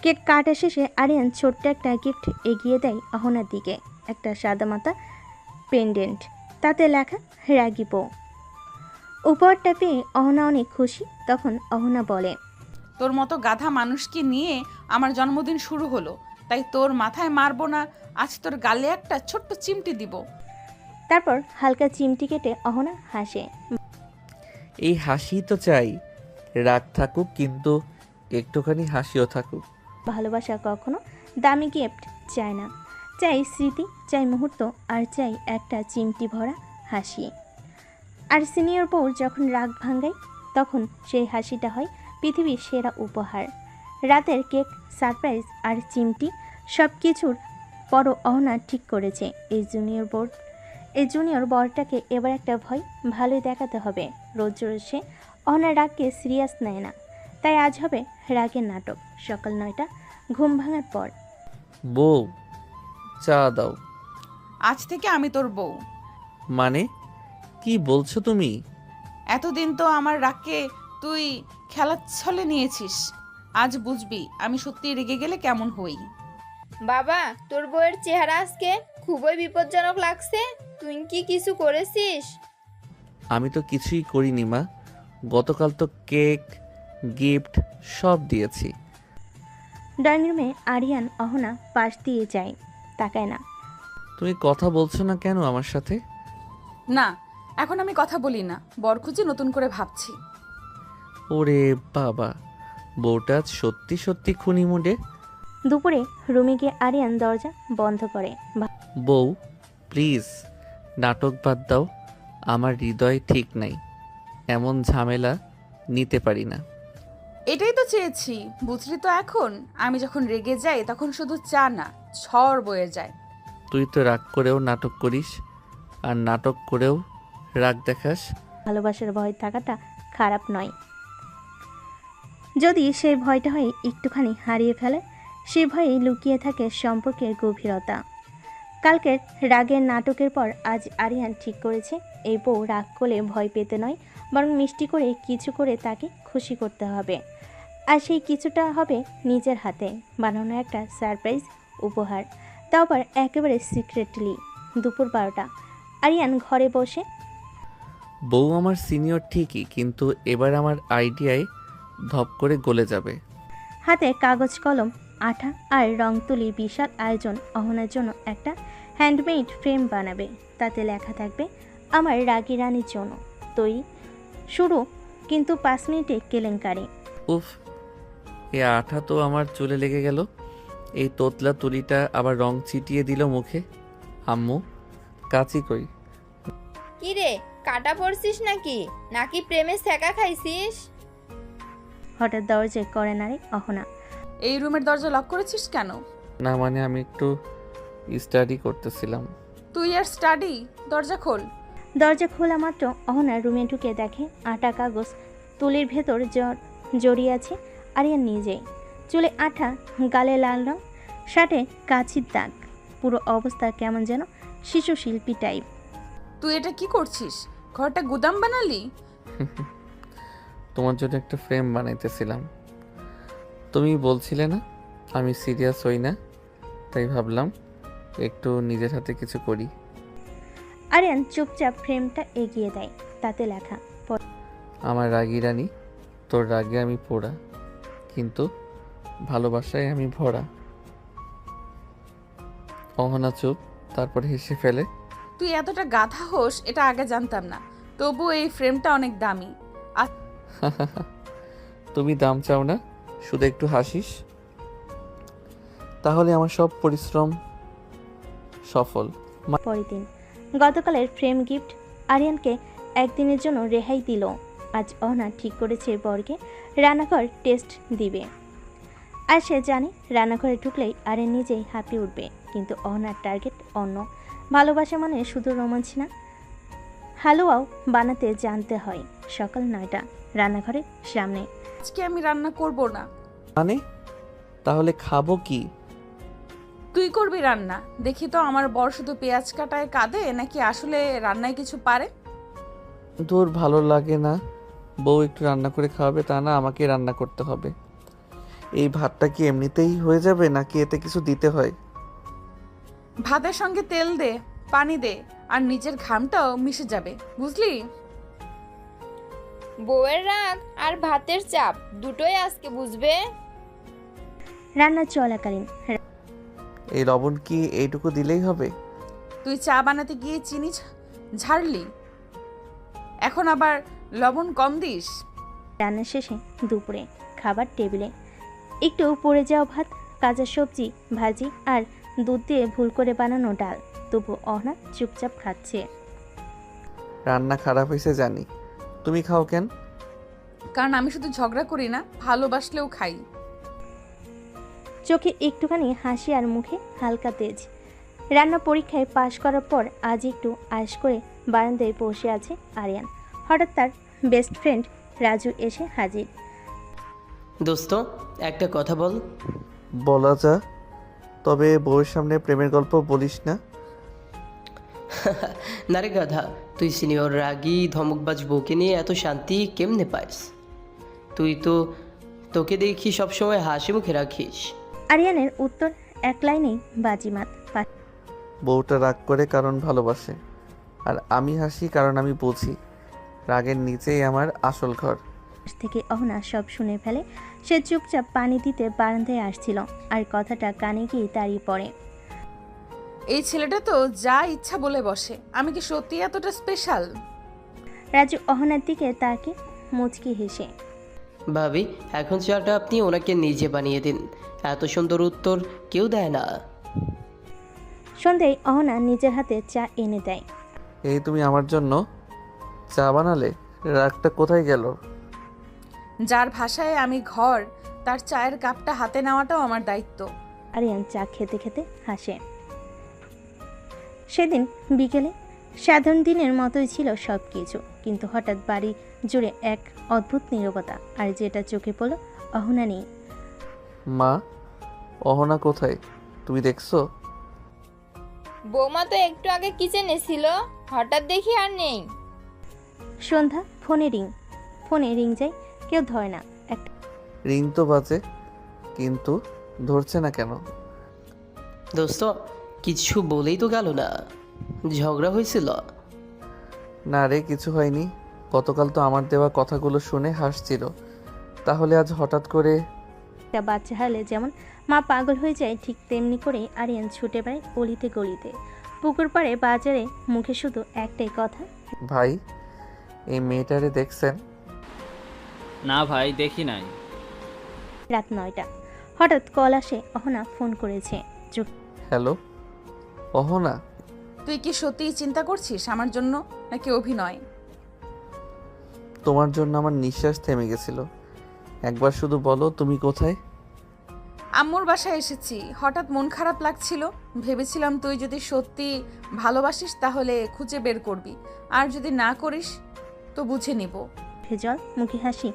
Speaker 2: কেক কাটা শেষে আরিয়ান ছোট্ট একটা গিফট এগিয়ে দেয় অহনার দিকে। একটা সাদামাটা পেন্ডেন্ট, তাতে লেখা রাগী বউ। উপহারটা পেয়ে অহনা অনেক খুশি। তখন অহনা বলে,
Speaker 3: তোর মতো গাধা মানুষকে নিয়ে আমার জন্মদিন শুরু হলো, তাই তোর মাথায় মারবো না, আজ তোর গালে একটা ছোট্ট চিমটি দিব।
Speaker 2: তারপর হালকা চিমটি কেটে অহনা হাসে।
Speaker 1: এই হাসি তো চাই, রাগ থাকুক কিন্তু একটুখানি হাসিও থাকুক।
Speaker 2: ভালোবাসা কখনো দামি গিফট চায় না, চাই স্মৃতি, চাই মুহূর্ত, আর চাই একটা চিমটি ভরা হাসি। আর সিনিয়র বউ যখন রাগ ভাঙায়, তখন সেই হাসিটা হয় পৃথিবীর সেরা উপহার। রাতের কেক, সারপ্রাইজ আর চিমটি সব কিছুর পরও অহনা ঠিক করেছে এই জুনিয়র বরটাকে এবার একটা ভয় ভালোই দেখাতে হবে। রোজ রোজ সে অহনার রাগকে সিরিয়াস নেয় না, তাই আজ হবে রাগের নাটক। সকাল 9টা, ঘুম ভাঙার পর।
Speaker 1: বউ, চা দাও।
Speaker 3: আজ থেকে আমি তোর বউ।
Speaker 1: মানে কি বলছো তুমি?
Speaker 3: এতদিন তো আমার রাগকে তুই খেলার ছলে নিয়েছিস, আজ বুঝবি আমি সত্যি রেগে গেলে কেমন হই।
Speaker 6: বাবা, তোর বউয়ের চেহারা আজকে খুবই বিপজ্জনক লাগছে। তুই কি কিছু করেছিস?
Speaker 1: আমি তো কিছুই করিনি মা, গতকাল তো কেক গিফট সব দিয়েছি।
Speaker 2: ড্রয়িং রুমে আরিয়ান অহনা পাশ দিয়ে যায়, তাকায় না।
Speaker 1: তুমি কথা বলছো না কেন আমার সাথে?
Speaker 3: না, এখন আমি কথা বলি না, বর খুঁজে নতুন করে ভাবছি।
Speaker 1: ওরে বাবা, বউটা আজ সত্যি সত্যি খুনি মুডে।
Speaker 2: দুপুরে রুমে গিয়ে আরিয়ান দরজা বন্ধ করে।
Speaker 1: বউ প্লিজ নাটক বাদ দাও, আমার হৃদয় ঠিক নাই, এমন ঝামেলা নিতে পারি না।
Speaker 3: এটাই তো চেয়েছি, বুঝলি তো। এখন আমি যখন রেগে যাই তখন শুধু চা না, ঝড় বয়ে যায়।
Speaker 1: তুই তো রাগ করেও নাটক করিস, আর নাটক করেও রাগ দেখাস।
Speaker 2: ভালোবাসার ভয় থাকাটা খারাপ নয়, যদি সেই ভয়টা হয় একটুখানি হারিয়ে ফেলে। সে ভয়ে লুকিয়ে থাকে সম্পর্কের গভীরতা। কালকের রাগের নাটকের পর আজ আরিয়ান ঠিক করেছে, এই বউ রাগ করলে ভয় পেতে নয়, বরং মিষ্টি করে কিছু করে তাকে খুশি করতে হবে। আর সেই কিছুটা হবে নিজের হাতে বানানো একটা সারপ্রাইজ উপহার, তাও আবার একেবারে সিক্রেটলি। দুপুর 12টা, আরিয়ান ঘরে বসে।
Speaker 1: বউ আমার সিনিয়র ঠিকই, কিন্তু এবার আমার আইডিয়ায় ধপ করে গলে যাবে।
Speaker 2: হাতে কাগজ কলম, আঠা আর রং তুলির বিশাল আয়োজন। অহনার জন্য একটা হ্যান্ডমেড ফ্রেম বানাবে, তাতে লেখা থাকবে আমার রাগী রানীর জন্য তৈরি। শুরু কিন্তু 5 মিনিটে কেলেঙ্কারি।
Speaker 1: উফ, এ আঠা তো আমার চুলে লেগে গেল। এই তোতলা তুলিটা আবার রং ছিটিয়ে দিল মুখে। আম্মু, কাচি কই?
Speaker 6: কি রে, কাটা পড়ছিস নাকি নাকি প্রেমে ছ্যাঁকা খাইছিস?
Speaker 2: হঠাৎ দরজায় করে নাড়ে অহনা।
Speaker 3: এই রুমের দরজা লক করেছিস কেন?
Speaker 1: না মানে আমি একটু স্টাডি করতেছিলাম।
Speaker 3: তুই আর স্টাডি? দরজা খোল।
Speaker 2: দরজা খোলা মাত্র অহনা রুমে ঢুকে দেখে আটা কাগজ তুলির ভেতর জড়িয়ে আছে। আরিয়ান নিজেই চুলে আঠা, গালে লাল রং, শার্টে কাচির দাগ, পুরো অবস্থা কেমন যেন শিশু শিল্পী টাইপ।
Speaker 3: তুই এটা কি করছিস? ঘরটা গুদাম বানালি?
Speaker 1: তোমার জন্য একটা ফ্রেম বানাইতেছিলাম। তুমি বলছিলে না আমি সিরিয়াস হই না, তাই ভাবলাম একটু নিজের হাতে কিছু করি।
Speaker 2: আরিয়ান চুপচাপ ফ্রেমটা এগিয়ে দেয়, তাতে লেখা
Speaker 1: আমার রাগী রানী, তোর রাগে আমি পোড়া, কিন্তু ভালোবাসায় আমি ভরা। অহনা চুপ, তারপর হেসে ফেলে।
Speaker 3: তুই এতটা গাধা হোস এটা আগে জানতাম না, তবু এই ফ্রেমটা অনেক দামি।
Speaker 1: তুমি দাম চাও না, শুধু একটু হাসিস, তাহলে আমার সব পরিশ্রম সফল।
Speaker 2: পরের দিন, গতকালের ফ্রেম গিফট আরিয়ানকে একদিনের জন্য রেহাই দিল। আজ অহনা ঠিক করেছে বরকে রান্নাঘর টেস্ট দিবে। আর সে জানে রান্নাঘরে ঢুকলেই আরিয়ান নিজেই হাঁপিয়ে উঠবে, কিন্তু অহনার টার্গেট অন্য। ভালোবাসা মানে শুধু রোমাঞ্চ না, হালুয়াও বানাতে জানতে হয়। সকাল 9টা, রান্নাঘরের সামনে।
Speaker 3: আজকে আমি রান্না করব না।
Speaker 1: মানে তাহলে খাবো কি?
Speaker 3: তুই করবি রান্না। দেখি তো আমার বর শুধু পেঁয়াজ কাটায় কাঁদে নাকি আসলে রান্নায় কিছু পারে।
Speaker 1: তোর ভালো লাগে না বউ একটু রান্না করে খাওয়াবে, তা না আমাকে রান্না করতে হবে? এই ভাতটা কি এমনিতেই হয়ে যাবে নাকি এতে কিছু দিতে হয়?
Speaker 3: ভাতের সঙ্গে তেল দে, পানি দে, আর নিজের ঘামটাও মিশে যাবে, বুঝলি?
Speaker 6: বউয়ের রাগ আর ভাতের চাপ দুটোই আজকে বুঝবে।
Speaker 2: রান্না চলাকালীন
Speaker 1: এই লবণ কি এইটুকু দিলেই হবে?
Speaker 3: তুই চা বানাতে গিয়ে চিনি ঝাড়লি, এখন আবার লবণ কম দিস।
Speaker 2: রান্না শেষে দুপুরে খাবার টেবিলে একটু পড়ে যাওয়া ভাত, কাঁচা সবজি, ভাজি আর দুধ দিয়ে ভুল করে বানানো ডাল। তবু অহনা চুপচাপ খাচ্ছে।
Speaker 1: রান্না খারাপ হয়েছে জানি, তুমি খাও কেন?
Speaker 3: কারণ আমি শুধু ঝগড়া করি না, ভালোবাসলেও খাই।
Speaker 2: চোখে একটুখানি হাসি আর মুখে হালকা তেজ। রান্না পরীক্ষায় পাশ করার পর আজ একটু আয়েশ করে বারান্দায় বসে আছে আরিয়ান। হঠাৎ তার বেস্ট ফ্রেন্ড রাজু এসে হাজির।
Speaker 5: দোস্ত, একটা কথা বল।
Speaker 1: বলা যা। তবে বউয়ের সামনে প্রেমের গল্প বলিস না।
Speaker 5: না রে গাধা, তুই সিনিয়র রাগী ধমকবাজ বউকে নিয়ে এত শান্তি কেমনে পাইস? তোকে দেখি সবসময় হাসি মুখে রাখিস।
Speaker 2: আরিয়ানের উত্তর এক লাইনেই বাজিমাত।
Speaker 1: বউটা রাগ করে কারণ ভালোবাসে, আর আমি হাসি কারণ আমি বুঝি রাগের নিচেই আমার আসল ঘর।
Speaker 2: পাশ থেকে অহনা সব শুনে ফেলে। সে চুপচাপ পানি দিতে বারান্দায় আসছিল, আর কথাটা কানে গিয়ে দাঁড়িয়ে পড়ে।
Speaker 3: এই ছেলেটা তো যা ইচ্ছা বলে বসে, আমি কি সত্যি এতটা স্পেশাল?
Speaker 2: রাজু অহনার দিকে তাকে মুচকি হেসে।
Speaker 5: ভাবি, এখন চাটা আপনি ওনাকে নিজে বানিয়ে দিন, এত সুন্দর উত্তর কেউ দেয় না।
Speaker 2: সন্ধ্যায় অহনা নিজের হাতে চা এনে দেয়।
Speaker 1: এই তুমি আমার জন্য চা বানালে, রাগটা কোথায় গেল?
Speaker 3: যার ভাষায় আমি ঘর, তার চায়ের কাপটা হাতে নেওয়াটাও আমার দায়িত্ব।
Speaker 2: আরিয়ান চা খেতে খেতে হাসে। সেদিন বিকেলে সাধারণ দিনের মতোই ছিল সব কিছু, কিন্তু হঠাৎ বাড়ি জুড়ে এক অদ্ভুত নীরবতা, আর যেটা চোখে পড়ল অহনা নেই।
Speaker 1: মা, অহনা কোথায়? তুমি দেখছো?
Speaker 6: বৌমা তো একটু আগে কিচেনে ছিল, হঠাৎ দেখি আর নেই।
Speaker 2: সন্ধ্যা ফোনে রিং যায়, কেউ ধরে না। একটা
Speaker 1: রিং তো বাজে, কিন্তু ধরছে না কেন?
Speaker 5: দোস্ত, কিছু বলেই তো গেল না, ঝগড়া হয়েছিল?
Speaker 1: না রে, কিছু হয়নি। গতকাল তো আমার দেওয়া কথাগুলো শুনে হাসছিল, তাহলে আজ হঠাৎ করে?
Speaker 2: বাচ্চা হারলে যেমন মা পাগল হয়ে যায়, ঠিক তেমনি করে আরিয়ান ছুটে বেড়ায় গলিতে গলিতে, পুকুর পাড়ে, বাজারে, মুখে শুধু একটাই কথা,
Speaker 1: ভাই, এই মেয়েটারে দেখছেন?
Speaker 18: না ভাই, দেখি নাই।
Speaker 2: রাত 9টা হঠাৎ কল আসে। অহনা ফোন করেছে।
Speaker 1: হ্যালো অহনা,
Speaker 3: তুই কি সত্যিই চিন্তা করছিস আমার জন্য, নাকি অভিনয়?
Speaker 1: তোমার জন্য আমার নিঃশ্বাস থেমে গেছিল। একবার শুধু বলো তুমি কোথায়?
Speaker 3: আম্মুর বাসায় এসেছি। হঠাৎ মন খারাপ লাগছিল, ভেবেছিলাম তুই যদি সত্যি ভালোবাসিস তাহলে খুঁজে বের করবি, আর যদি না করিস তো বুঝে নিব।
Speaker 2: জল মুখে হাসি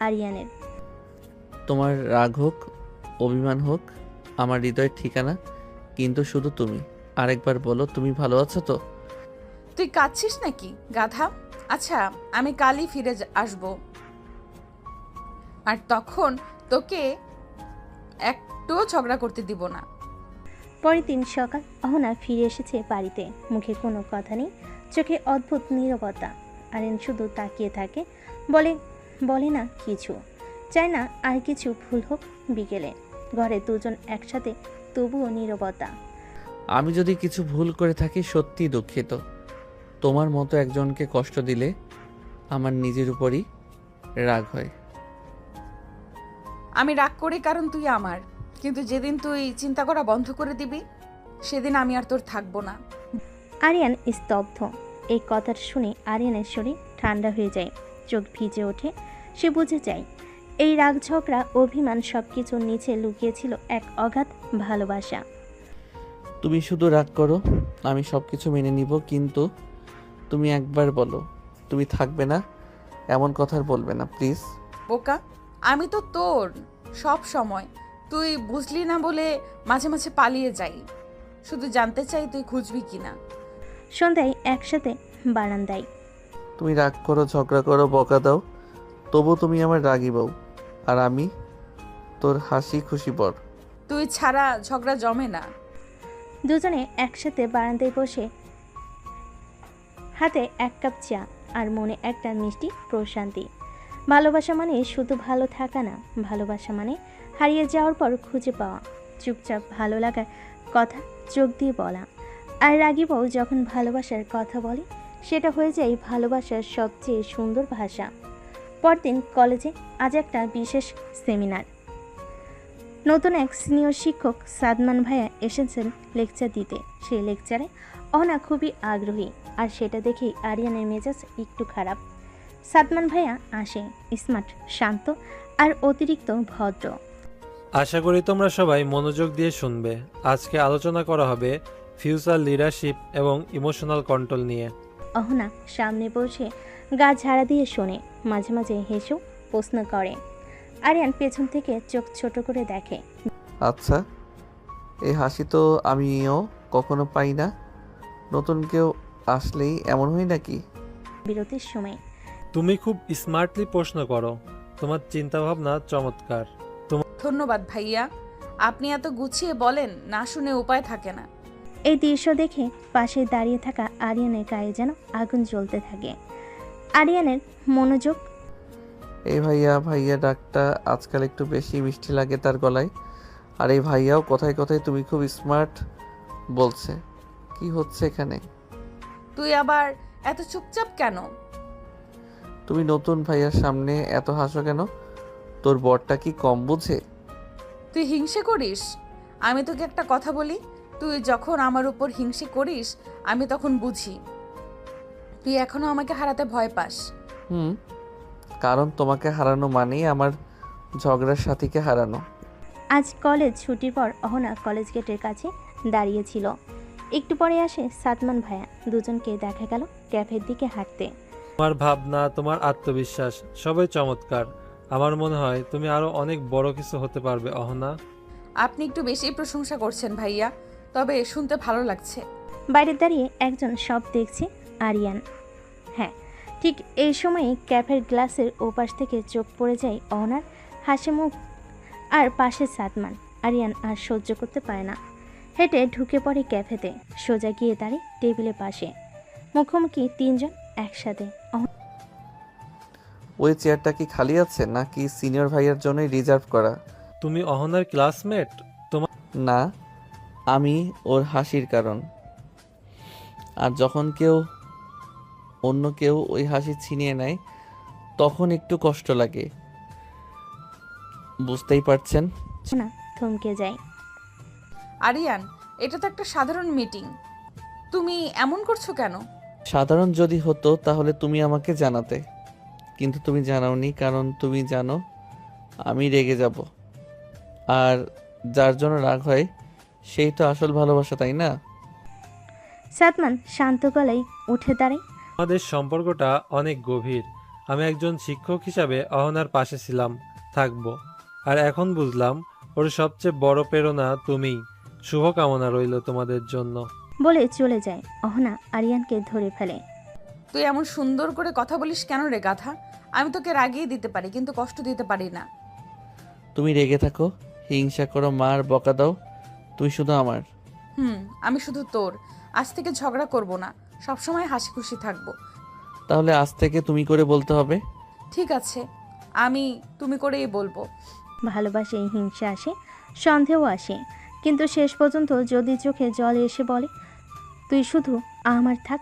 Speaker 2: আরিয়ানের।
Speaker 1: তোমার রাগ হোক, অভিমান হোক, আমার হৃদয়ের ঠিকানা কিন্তু শুধু তুমি। আরেকবার বলো তুমি ভালো আছো তো?
Speaker 3: তুই কাঁদছিস নাকি গাধা? আচ্ছা, আমি কালই ফিরে আসব, আর তখন তোকে একটুও ঝগড়া করতে দিব না।
Speaker 2: পরের দিন সকাল অহনা ফিরে এসেছে বাড়িতে। মুখে কোনো কথা নেই, চোখে অদ্ভুত নীরবতা। আরিয়ান শুধু তাকিয়ে থাকে, বলে না কিছু, চায় না আর কিছু ভুল হোক। বিকেলে ঘরে দুজন একসাথে, তবুও নীরবতা।
Speaker 1: আমি যদি কিছু ভুল করে থাকি সত্যি দুঃখিত। তোমার মতো একজনকে কষ্ট দিলে আমার নিজের উপরই রাগ হয়।
Speaker 3: আমি রাগ করি কারণ তুই আমার, কিন্তু যেদিন তুই চিন্তা করা বন্ধ করে দিবি সেদিন আমি আর তোর থাকবো না।
Speaker 2: আরিয়ান স্তব্ধ। এই কথাটা শুনে আরিয়ানের শরীর ঠান্ডা হয়ে যায়, চোখ ভিজে ওঠে। সে বুঝে যায় এই রাগ, ঝগড়া, অভিমান সবকিছুর নিচে লুকিয়েছিল এক অগাধ ভালোবাসা।
Speaker 1: তুমি শুধু রাগ করো, আমি সবকিছু মেনে নিব, কিন্তু তুমি একবার বলো তুমি থাকবে না। এমন কথা আর বলবে না প্লিজ।
Speaker 3: বোকা, আমি তো তোর সব সময়, তুই বুঝলি না বলে মাঝে মাঝে পালিয়ে যাই। শুধু জানতে চাই তুই খুঁজবি কিনা।
Speaker 2: সন্ধ্যায় একসাথে বারান্দায়।
Speaker 1: তুমি রাগ করো, ঝগড়া করো, বকা দাও, তবু তুমি আমার রাগী বউ, আর আমি তোর হাসি খুশি বর।
Speaker 3: তুই ছাড়া ঝগড়া জমে না।
Speaker 2: দুজনে একসাথে বারান্দায় বসে, হাতে এক কাপ চা আর মনে একটা মিষ্টি প্রশান্তি। ভালোবাসা মানে শুধু ভালো থাকা না, ভালোবাসা মানে হারিয়ে যাওয়ার পর খুঁজে পাওয়া, চুপচাপ ভালো লাগার কথা চোখ দিয়ে বলা। আর রাগী বউ যখন ভালোবাসার কথা বলে, সেটা হয়ে যায় ভালোবাসার সবচেয়ে সুন্দর ভাষা। পরদিন কলেজে আজ একটা বিশেষ সেমিনার। নতুন এক সিনিয়র শিক্ষক সাদমান ভাইয়া এসেছেন লেকচার দিতে। সেই লেকচারে অহনা খুবই আগ্রহী, আর সেটা দেখেই আরিয়ানের মেজাজ একটু খারাপ। সাদমান ভাইয়া আসে, স্মার্ট, শান্ত আর অতিরিক্ত ভদ্র।
Speaker 19: আশা করি তোমরা সবাই মনোযোগ দিয়ে শুনবে। আজকে আলোচনা করা হবে ফিউচার লিডারশিপ এবং ইমোশনাল কন্ট্রোল নিয়ে।
Speaker 2: অহনা সামনে বসে গা ঝাড়া দিয়ে শোনে, মাঝে মাঝে হেসেও প্রশ্ন করে। আরিয়ান পেছন থেকে চোখ ছোট করে দেখে।
Speaker 1: আচ্ছা, এই হাসি তো আমিও কখনো পাই না। নতুন কেউ আসলেই এমন হয় নাকি?
Speaker 2: বিরতির সময়
Speaker 19: তুমি খুব স্মার্টলি প্রশ্ন করো, তোমার চিন্তাভাবনা চমৎকার।
Speaker 3: ধন্যবাদ ভাইয়া, আপনি এত গুছিয়ে বলেন, না শুনে উপায় থাকে না।
Speaker 2: এই দৃশ্য দেখে পাশে দাঁড়িয়ে থাকা আরিয়ানের গায়ে যেন আগুন জ্বলতে থাকে। আরিয়ানের মনোযোগ।
Speaker 1: এই ভাইয়া ভাইয়া ডাকটা আজকাল একটু বেশি মিষ্টি লাগে তার গলায়। আর এই ভাইয়াও কথায় কথায় তুমি খুব স্মার্ট বলছে। কি হচ্ছে এখানে?
Speaker 3: তুই আবার এত চুপচাপ কেন?
Speaker 1: তুমি নতুন ভাইয়ার সামনে এত হাসো কেন? তোর বরটা কি কম বুঝে?
Speaker 3: তুই হিংসে করিস? আমি তোকে একটা কথা বলি, তুই যখন আমার উপর হিংসে করিস আমি তখন বুঝি তুই এখনো আমাকে হারাতে ভয় পাস।
Speaker 1: কারণ তোমাকে হারানো মানেই আমার ঝগড়ার সাথীকে হারানো।
Speaker 2: আজ কলেজ ছুটির পর অহনা কলেজ গেটের কাছে দাঁড়িয়েছিল। একটু পরে আসে সাদমান ভাইয়া। দুজনকে দেখা গেল ক্যাফের দিকে হাঁটতে।
Speaker 19: তোমার ভাবনা, তোমার আত্মবিশ্বাস সবই চমৎকার। আমার মনে হয় তুমি আরো অনেক বড় কিছু হতে পারবে অহনা।
Speaker 3: আপনি একটু বেশি প্রশংসা করছেন ভাইয়া, তবে শুনতে ভালো লাগছে।
Speaker 2: বাইরে দাঁড়িয়ে একজন সব দেখছে, আরিয়ান। হ্যাঁ, ঠিক এই সময়ে ক্যাফের গ্লাসের ওপাশ থেকে চোখ পড়ে যায় অহনার হাসি মুখ আর পাশে সাদমান। আরিয়ান আর সহ্য করতে পারে না, হেঁটে ঢুকে পড়ে ক্যাফেতে। সোজা গিয়ে দাঁড়িয়ে টেবিলের পাশে। মুখোমুখি তিনজন একসাথে।
Speaker 1: ওই চেয়ারটা কি খালি আছে নাকি সিনিয়র ভাইয়ার জন্যই রিজার্ভ করা?
Speaker 19: তুমি অহনার ক্লাসমেট? তোমার
Speaker 1: না, আমি ওর হাসির কারণ। আর যখন অন্য কেউ ওই হাসি ছিনিয়ে নেয় তখন একটু কষ্ট লাগে, বুঝতেই পারছেন।
Speaker 2: না, থমকে যায়।
Speaker 3: আরিয়ান, এটা তো একটা সাধারণ মিটিং, তুমি এমন করছো কেন?
Speaker 1: সাধারণ যদি হতো তাহলে তুমি আমাকে জানাতে, কিন্তু তুমি জানাওনি। কারণ তুমি জানো আমি রেগে যাব, আর যার জন্য রাগ হয় সেই তো আসল ভালোবাসা, তাই না?
Speaker 2: সাদমান শান্ত গলায় উঠে দাঁড়ায়।
Speaker 19: আমাদের সম্পর্কটা অনেক গভীর। আমি একজন শিক্ষক হিসাবে অহনার পাশে ছিলাম, থাকবো। আর এখন বুঝলাম ওর সবচেয়ে বড় প্রেরণা তুমিই। শুভকামনা রইল তোমাদের জন্য।
Speaker 2: বলে চলে যায়। অহনা আরিয়ানকে ধরে ফেলে।
Speaker 3: তুই এমন সুন্দর করে কথা বলিস কেন রে গাধা? আমি তোকে রাগিয়ে দিতে পারি কিন্তু কষ্ট দিতে পারি না।
Speaker 1: তুমি রেগে থাকো, হিংসা করো, মার বকা দাও, তুই শুধু আমার।
Speaker 3: আমি শুধু তোর। আজ থেকে ঝগড়া করব না, সবসময় হাসি খুশি থাকবো।
Speaker 1: তাহলে আজ থেকে তুমি করে বলতে হবে।
Speaker 3: ঠিক আছে, আমি তুমি করেই বলবো।
Speaker 2: ভালোবাসে হিংসা আসে, সন্দেহ আসে, কিন্তু শেষ পর্যন্ত যদি চোখে জল এসে বলে তুই শুধু আমার থাক,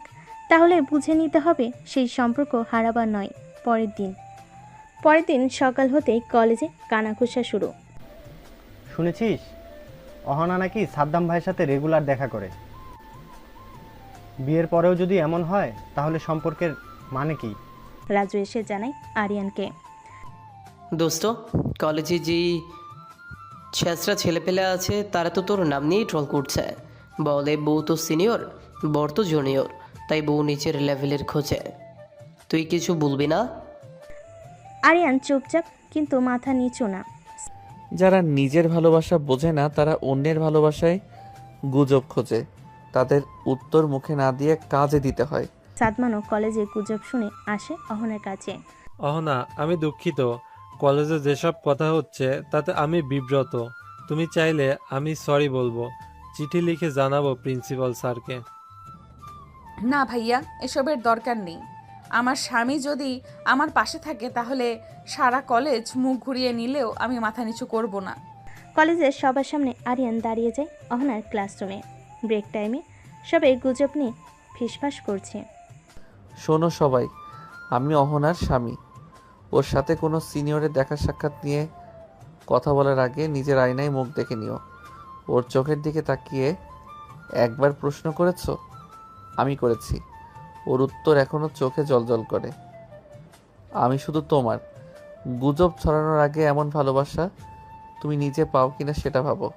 Speaker 2: তাহলে বুঝে নিতে হবে সেই সম্পর্ক হারাবার নয়। পরের দিন সকাল হতেই কলেজে কানাঘুষা শুরু।
Speaker 20: শুনেছিস অহনা নাকি সাদ্দাম ভাইয়ের সাথে রেগুলার দেখা করে? বিয়ের পরেও যদি এমন হয় তাহলে সম্পর্কের মানে কি?
Speaker 2: রাজু এসে জানায় আরিয়ানকে।
Speaker 5: দোস্ত, কলেজে যেই ছেঁচড়া ছেলেপেলে আছে তারা তো তোর নাম নিয়েই ট্রল করছে। বলে বউ তো সিনিয়র, বর তো জুনিয়র, তাই বউ নিচের লেভেলের খোঁজে। তুই কিছু বলবি না?
Speaker 2: আরিয়ান চুপচাপ, কিন্তু মাথা নিচু না।
Speaker 1: যারা নিজের ভালোবাসা বোঝে না তারা অন্যের ভালোবাসায় গুজব খোঁজে, তাদের উত্তর মুখে না দিয়ে কাজে দিতে হয়।
Speaker 2: সাদমানও কলেজে গুজব শুনে আসে অহনার কাছে।
Speaker 19: অহনা, আমি দুঃখিত। কলেজে যেসব কথা হচ্ছে তাতে আমি বিব্রত। তুমি চাইলে আমি সরি বলবো, চিঠি লিখে জানাবো প্রিন্সিপাল স্যারকে।
Speaker 3: না ভাইয়া, এসবের দরকার নেই। আমার স্বামী যদি আমার পাশে থাকে তাহলে সারা কলেজ মুখ ঘুরিয়ে নিলেও আমি মাথা নিচু করব না।
Speaker 2: কলেজের সবার সামনে আরিয়ান দাঁড়িয়ে যায় অহনার ক্লাসরুমে। ব্রেক টাইমে সবাই গুজব নিয়ে ফিসফাস করছে।
Speaker 1: শোনো সবাই, আমি অহনার স্বামী। ওর সাথে কোনো সিনিয়রের দেখা সাক্ষাৎ নিয়ে কথা বলার আগে নিজের আয়নায় মুখ দেখে নিও। ওর চোখের দিকে তাকিয়ে একবার প্রশ্ন করেছো? আমি করেছি। ওর উত্তর এখনো চোখে জলজল করে। আমি শুধু তোমার। গুজব ছড়ানোর আগে এমন ভালোবাসা তুমি নিজে পাও কিনা সেটা ভাবো।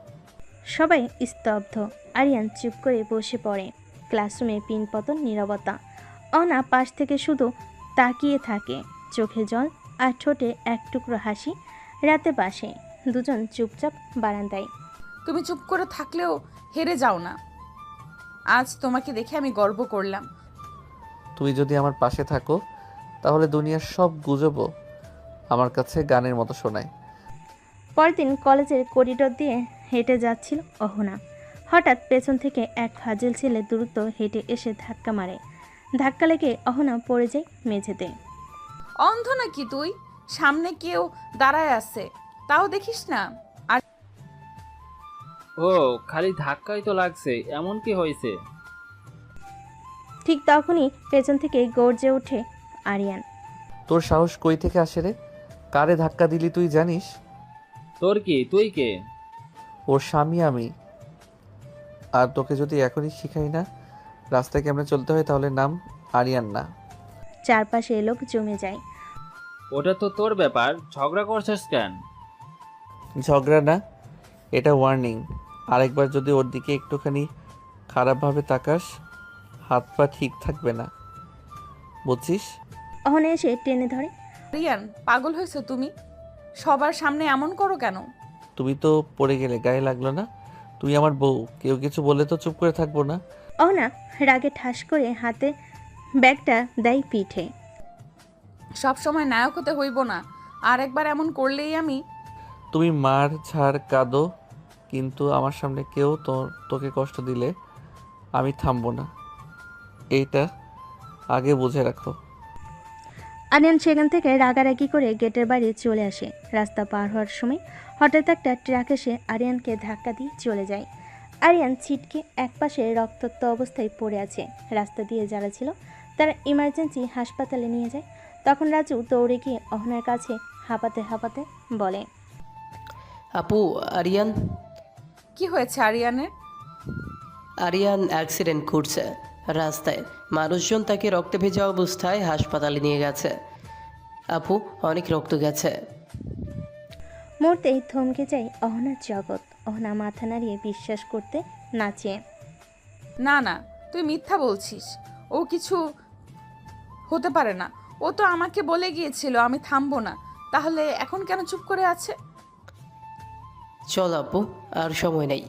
Speaker 2: সবাই স্তব্ধ। আরিয়ান চুপ করে বসে পড়ে। ক্লাসরুমে পিনপতন নীরবতা। অনা পাশ থেকে শুধু তাকিয়ে থাকে, চোখে জল আর ঠোঁটে এক টুকরো হাসি। রাতে বাসে দুজন চুপচাপ বারান্দায়।
Speaker 3: তুমি চুপ করে থাকলেও হেরে যাও না। আজ তোমাকে দেখে আমি গর্ব করলাম।
Speaker 1: তুমি যদি আমার পাশে থাকো তাহলে দুনিয়ার সব গুজবও আমার কাছে গানের মতো শোনায়।
Speaker 2: পরের দিন কলেজের করিডোর দিয়ে হেঁটে যাচ্ছিল অহনা। হঠাৎ পেছন থেকে এক ফাজিল ছেলে দ্রুত হেঁটে এসে ধাক্কা মারে। ধাক্কা লেগে অহনা পড়ে যায় মেঝেতে।
Speaker 3: অন্ধ নাকি তুই? সামনে কেউ দাঁড়ায় আছে, তাও দেখিস না? আর
Speaker 18: ও খালি ধাক্কাই তো লাগছে, এমন কি হয়েছে?
Speaker 2: ঠিক তখনই পেছন থেকে গর্জে ওঠে আরিয়ান।
Speaker 1: তোর সাহস কই থেকে আসে রে? কারে ধাক্কা দিলি তুই জানিস?
Speaker 18: তোর কি? তুই কে?
Speaker 1: ওর স্বামী আমি। আর তোকে যদি এখনই শিখাই না রাস্তায় কেমনে চলতে হয় তাহলে নাম আরিয়ান না।
Speaker 2: চারপাশে লোক জমে যায়।
Speaker 18: ওটা তো তোর ব্যাপার, ঝগড়া করছিস কেন?
Speaker 1: ঝগড়া না, এটা ওয়ার্নিং। আরেকবার যদি ওর দিকে একটুখানি খারাপভাবে তাকাস হাত পা ঠিক থাকবে না, বুঝছিস?
Speaker 2: অহনা এসে টেনে ধরে।
Speaker 3: আরিয়ান, পাগল হয়েছো তুমি? সবার সামনে এমন করো কেন?
Speaker 1: তুমি তো পড়ে গেলে, গায়ে লাগলো না? তুই আমার বউ, কেউ কিছু বললে তো চুপ করে থাকবো না।
Speaker 2: অহনা রাগে ঠাস করে হাতে ব্যাগটা দেয় পিঠে।
Speaker 3: সব সময় নায়ক হতে হইব না, আর একবার এমন করলেই আমি।
Speaker 1: তুমি মার ঝাড় কাঁদো, কিন্তু আমার সামনে কেউ তোকে কষ্ট দিলে আমি থামবো না, এইটা আগে বুঝে রাখো।
Speaker 2: আরিয়ান সেখান থেকে রাগারাগি করে গেটের বাইরে চলে আসে। রাস্তা পার হওয়ার সময় হঠাৎ একটা ট্রাক এসে আরিয়ানকে ধাক্কা দিয়ে চলে যায়। আরিয়ান ছিটকে একপাশে রক্তাক্ত অবস্থায় পড়ে আছে। রাস্তা দিয়ে যারা ছিল তারা ইমার্জেন্সি হাসপাতালে নিয়ে যায়। তখন রাজু দৌড়ে গিয়ে অহনার কাছে হাঁপাতে হাঁপাতে বলে,
Speaker 5: আপু, আরিয়ান।
Speaker 3: কি হয়েছে আরিয়ানের?
Speaker 5: আরিয়ান অ্যাক্সিডেন্ট করছে রাস্তায়। মানুষজন তাকে রক্তে ভেজা অবস্থায় হাসপাতালে নিয়ে গেছে। আপু, অনেক রক্ত গেছে।
Speaker 2: মুহূর্তেই থমকে যায় অহনার জগৎ। অহনা মাথা নাড়িয়ে বিশ্বাস করতে নাচে।
Speaker 3: না না, তুই মিথ্যা বলছিস। ও কিছু হতে পারে না। ও তো আমাকে বলে গিয়েছিল আমি থামবো না, তাহলে এখন কেন চুপ করে আছে?
Speaker 5: চল আপু, আর সময় নেই।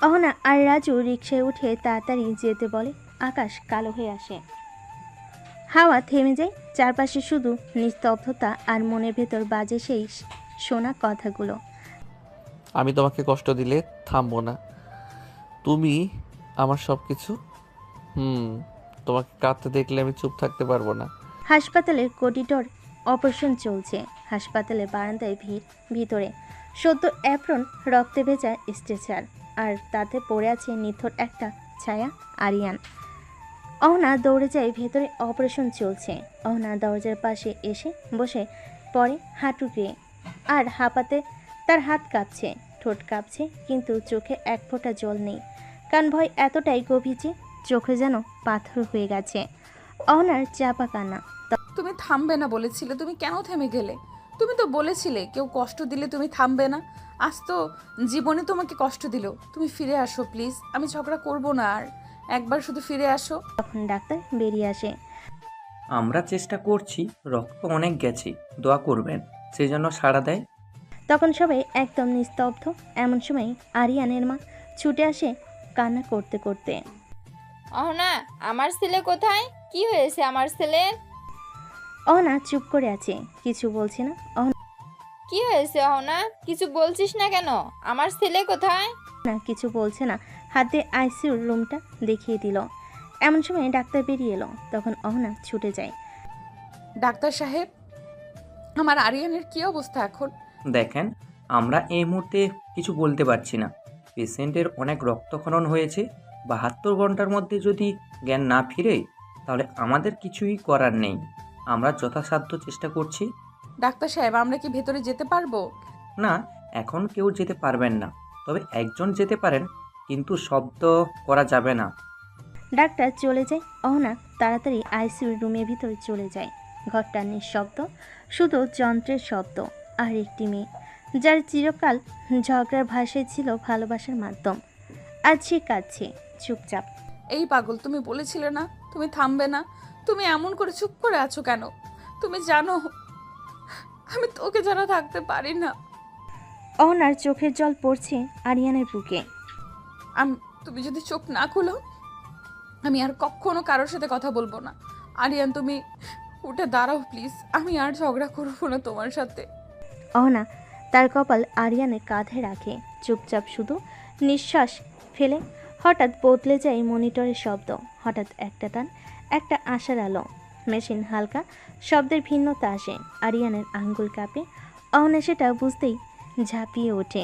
Speaker 2: অহনা আর রাজু রিকশায় উঠে তাড়াতাড়ি যেতে বলে। আকাশ কালো হয়ে আসে, হাওয়া থেমে যায়। চারপাশে শুধু নিস্তব্ধতা আর মনের ভেতর বাজে সেই শোনা কথাগুলো।
Speaker 1: আমি তোমাকে কষ্ট দিলে থামবো না, তুমি আমার সব কিছু। তোমাকে কাঁদতে দেখলে আমি চুপ থাকতে পারবো না।
Speaker 2: হাসপাতালের করিডোর অপারেশন চলছে। হাসপাতালের বারান্দায় ভিড়। ভিতরে সদ্য অ্যাপ্রন রক্তে ভেজা স্ট্রেচার, আর তাতে পড়ে আছে নিথর একটা ছায়া আরিয়ান। অহনা দৌড়ে যায়। ভেতরে অপারেশন চলছে। অহনা দরজার পাশে এসে বসে পড়ে হাঁটু গিয়ে, আর হাঁপাতে তার হাত কাঁপছে, ঠোঁট কাঁপছে, কিন্তু চোখে এক ফোঁটা জল নেই। কান ভয় এতটাই গভীর যে চোখে যেন পাথর হয়ে গেছে। অহনার চাপা কান্না।
Speaker 3: তুমি থামবে না বলেছিলে, তুমি কেন থেমে গেলে? তুমি তো বলেছিলে কেউ কষ্ট দিলে তুমি থামবে না। আজ তো জীবনে তোমাকে কষ্ট দিল। তুমি ফিরে আসো প্লিজ, আমি ঝগড়া করব না আর। একবার শুধু ফিরে আসো।
Speaker 2: তখন ডাক্তার বেরিয়ে আসে।
Speaker 21: আমরা চেষ্টা করছি, রক্ত অনেক গেছে, দোয়া করবেন, সেই জন্য সাড়া দেয়।
Speaker 2: তখন সবাই একদম নিস্তব্ধ। এমন সময় আরিয়ানের মা ছুটে আসে কান্না করতে করতে।
Speaker 6: অহনা, আমার ছেলে কোথায়? কি হয়েছে আমার ছেলের?
Speaker 2: অহনা চুপ করে আছে, কিছু বলছে না।
Speaker 6: কি হয়েছে অহনা? কিছু বলছিস না কেন? আমার ছেলে কোথায়?
Speaker 2: না, কিছু বলছে না। হাতে আইসিইউর রুমটা দেখিয়ে দিল। এমন সময় ডাক্তার বেরিয়ে এলো। তখন অহনা ছুটে যায়।
Speaker 3: ডাক্তার সাহেব, আমার আরিয়ানের কি অবস্থা এখন?
Speaker 21: দেখেন, আমরা এই মুহূর্তে কিছু বলতে পারছি না। পেশেন্টের অনেক রক্তক্ষরণ হয়েছে। 72 ঘন্টার মধ্যে যদি জ্ঞান না ফিরে তাহলে আমাদের কিছুই করার নেই। আমরা যথাসাধ্য চেষ্টা করছি।
Speaker 3: ডাক্তার সাহেব, আমরা কি ভেতরে যেতে পারবো?
Speaker 21: না, এখন কেউ যেতে পারবেন না, তবে একজন যেতে পারেন, কিন্তু শব্দ করা যাবে না।
Speaker 2: ডাক্তার চলে যায়। অহনা তাড়াতাড়ি আইসিইউর রুমের ভিতরে চলে যায়। ঘরটা নিঃশব্দ, শুধু যন্ত্রের শব্দ। আর একটি মেয়ে, যার চিরকাল ঝগড়ার ভাষায় ছিল ভালোবাসার মাধ্যম, আজ সে কাঁদছে চুপচাপ।
Speaker 3: এই পাগল, তুমি বলেছিলে না তুমি থামবে না? তুমি এমন করে চুপ করে আছো কেন? তুমি জানো আমি তোকে ছাড়া থাকতে পারি না।
Speaker 2: অহনার চোখের জল পড়ছে আরিয়ানের বুকে।
Speaker 3: তুমি যদি চোখ না খুলো আমি আর কখনো কারোর সাথে কথা বলবো না। আরিয়ান তুমি উঠে দাঁড়াও প্লিজ, আমি আর ঝগড়া করবো না তোমার সাথে।
Speaker 2: অহনা তার কপাল আরিয়ানের কাঁধে রাখে, চুপচাপ শুধু নিঃশ্বাস ফেলে। হঠাৎ বদলে যায় মনিটরের শব্দ, হঠাৎ একটা টান, একটা আশার আলো। মেশিন হালকা শব্দের ভিন্নতা আসে, আরিয়ানের আঙ্গুল কাঁপে। অহনা সেটা বুঝতেই ঝাঁপিয়ে ওঠে।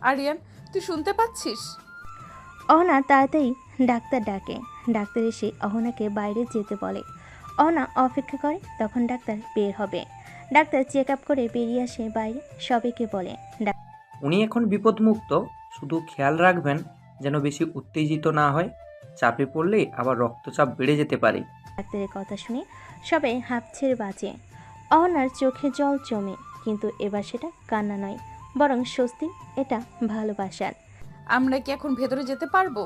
Speaker 3: আরিয়ান তুই শুনতে পাচ্ছিস?
Speaker 2: অহনা তাড়াতাড়ি ডাক্তার ডাকে। ডাক্তার এসে অহনাকে বাইরে যেতে বলে। অহনা অপেক্ষা করে, তখন ডাক্তার বের হবে। ডাক্তার চেক আপ করে বেরিয়ে আসে বাইরে, সবাইকে বলে
Speaker 21: উনি এখন বিপদমুক্ত, শুধু খেয়াল রাখবেন যেন বেশি উত্তেজিত না হয়। চাপে পড়লে আবার রক্তচাপ বেড়ে যেতে পারে।
Speaker 2: ডাক্তারের কথা শুনে সবাই হাঁপ ছেড়ে বাঁচে। অহনার চোখে জল জমে, কিন্তু এবার সেটা কান্না নয়, বরং স্বস্তি। এটা ভালোবাসার।
Speaker 3: আমরা কি এখন ভেতরে যেতে পারবো?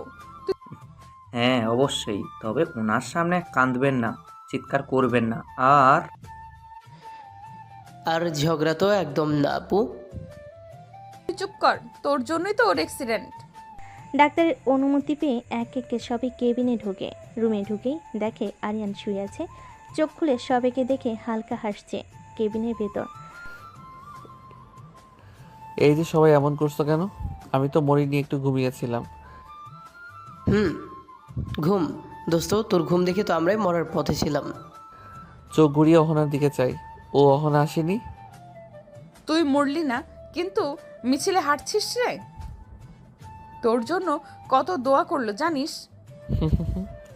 Speaker 21: হ্যাঁ অবশ্যই, তবে ওনার সামনে কাঁদবেন না, চিৎকার করবেন না।
Speaker 5: আর ঝগড়া তো একদম না আপু।
Speaker 3: তুই চুপ কর, তোর জন্যই তো ওর অ্যাক্সিডেন্ট।
Speaker 2: ডাক্তারের অনুমতি পেয়ে এক একে সবাই কেবিনে ঢুকে। রুমে ঢুকেই দেখে আরিয়ান শুয়ে আছে, চোখ খুলে সবাইকে দেখে হালকা হাসছে। কেবিনের ভেতর
Speaker 1: এই যে সবাই এমন করছো কেন? আমি তো মরিনি, একটু ঘুমিয়েছিলাম।
Speaker 5: ঘুম? দোস্ত তোর ঘুম দেখে তো আমরাই মরার পথে ছিলাম।
Speaker 1: চোখ ঘুরিয়ে অহনার দিকে চাই, ও অহনা আসেনি।
Speaker 3: তুই মরলি না, কিন্তু মিছিলে হাঁটছিস রে। তোর জন্য কত দোয়া করলো জানিস?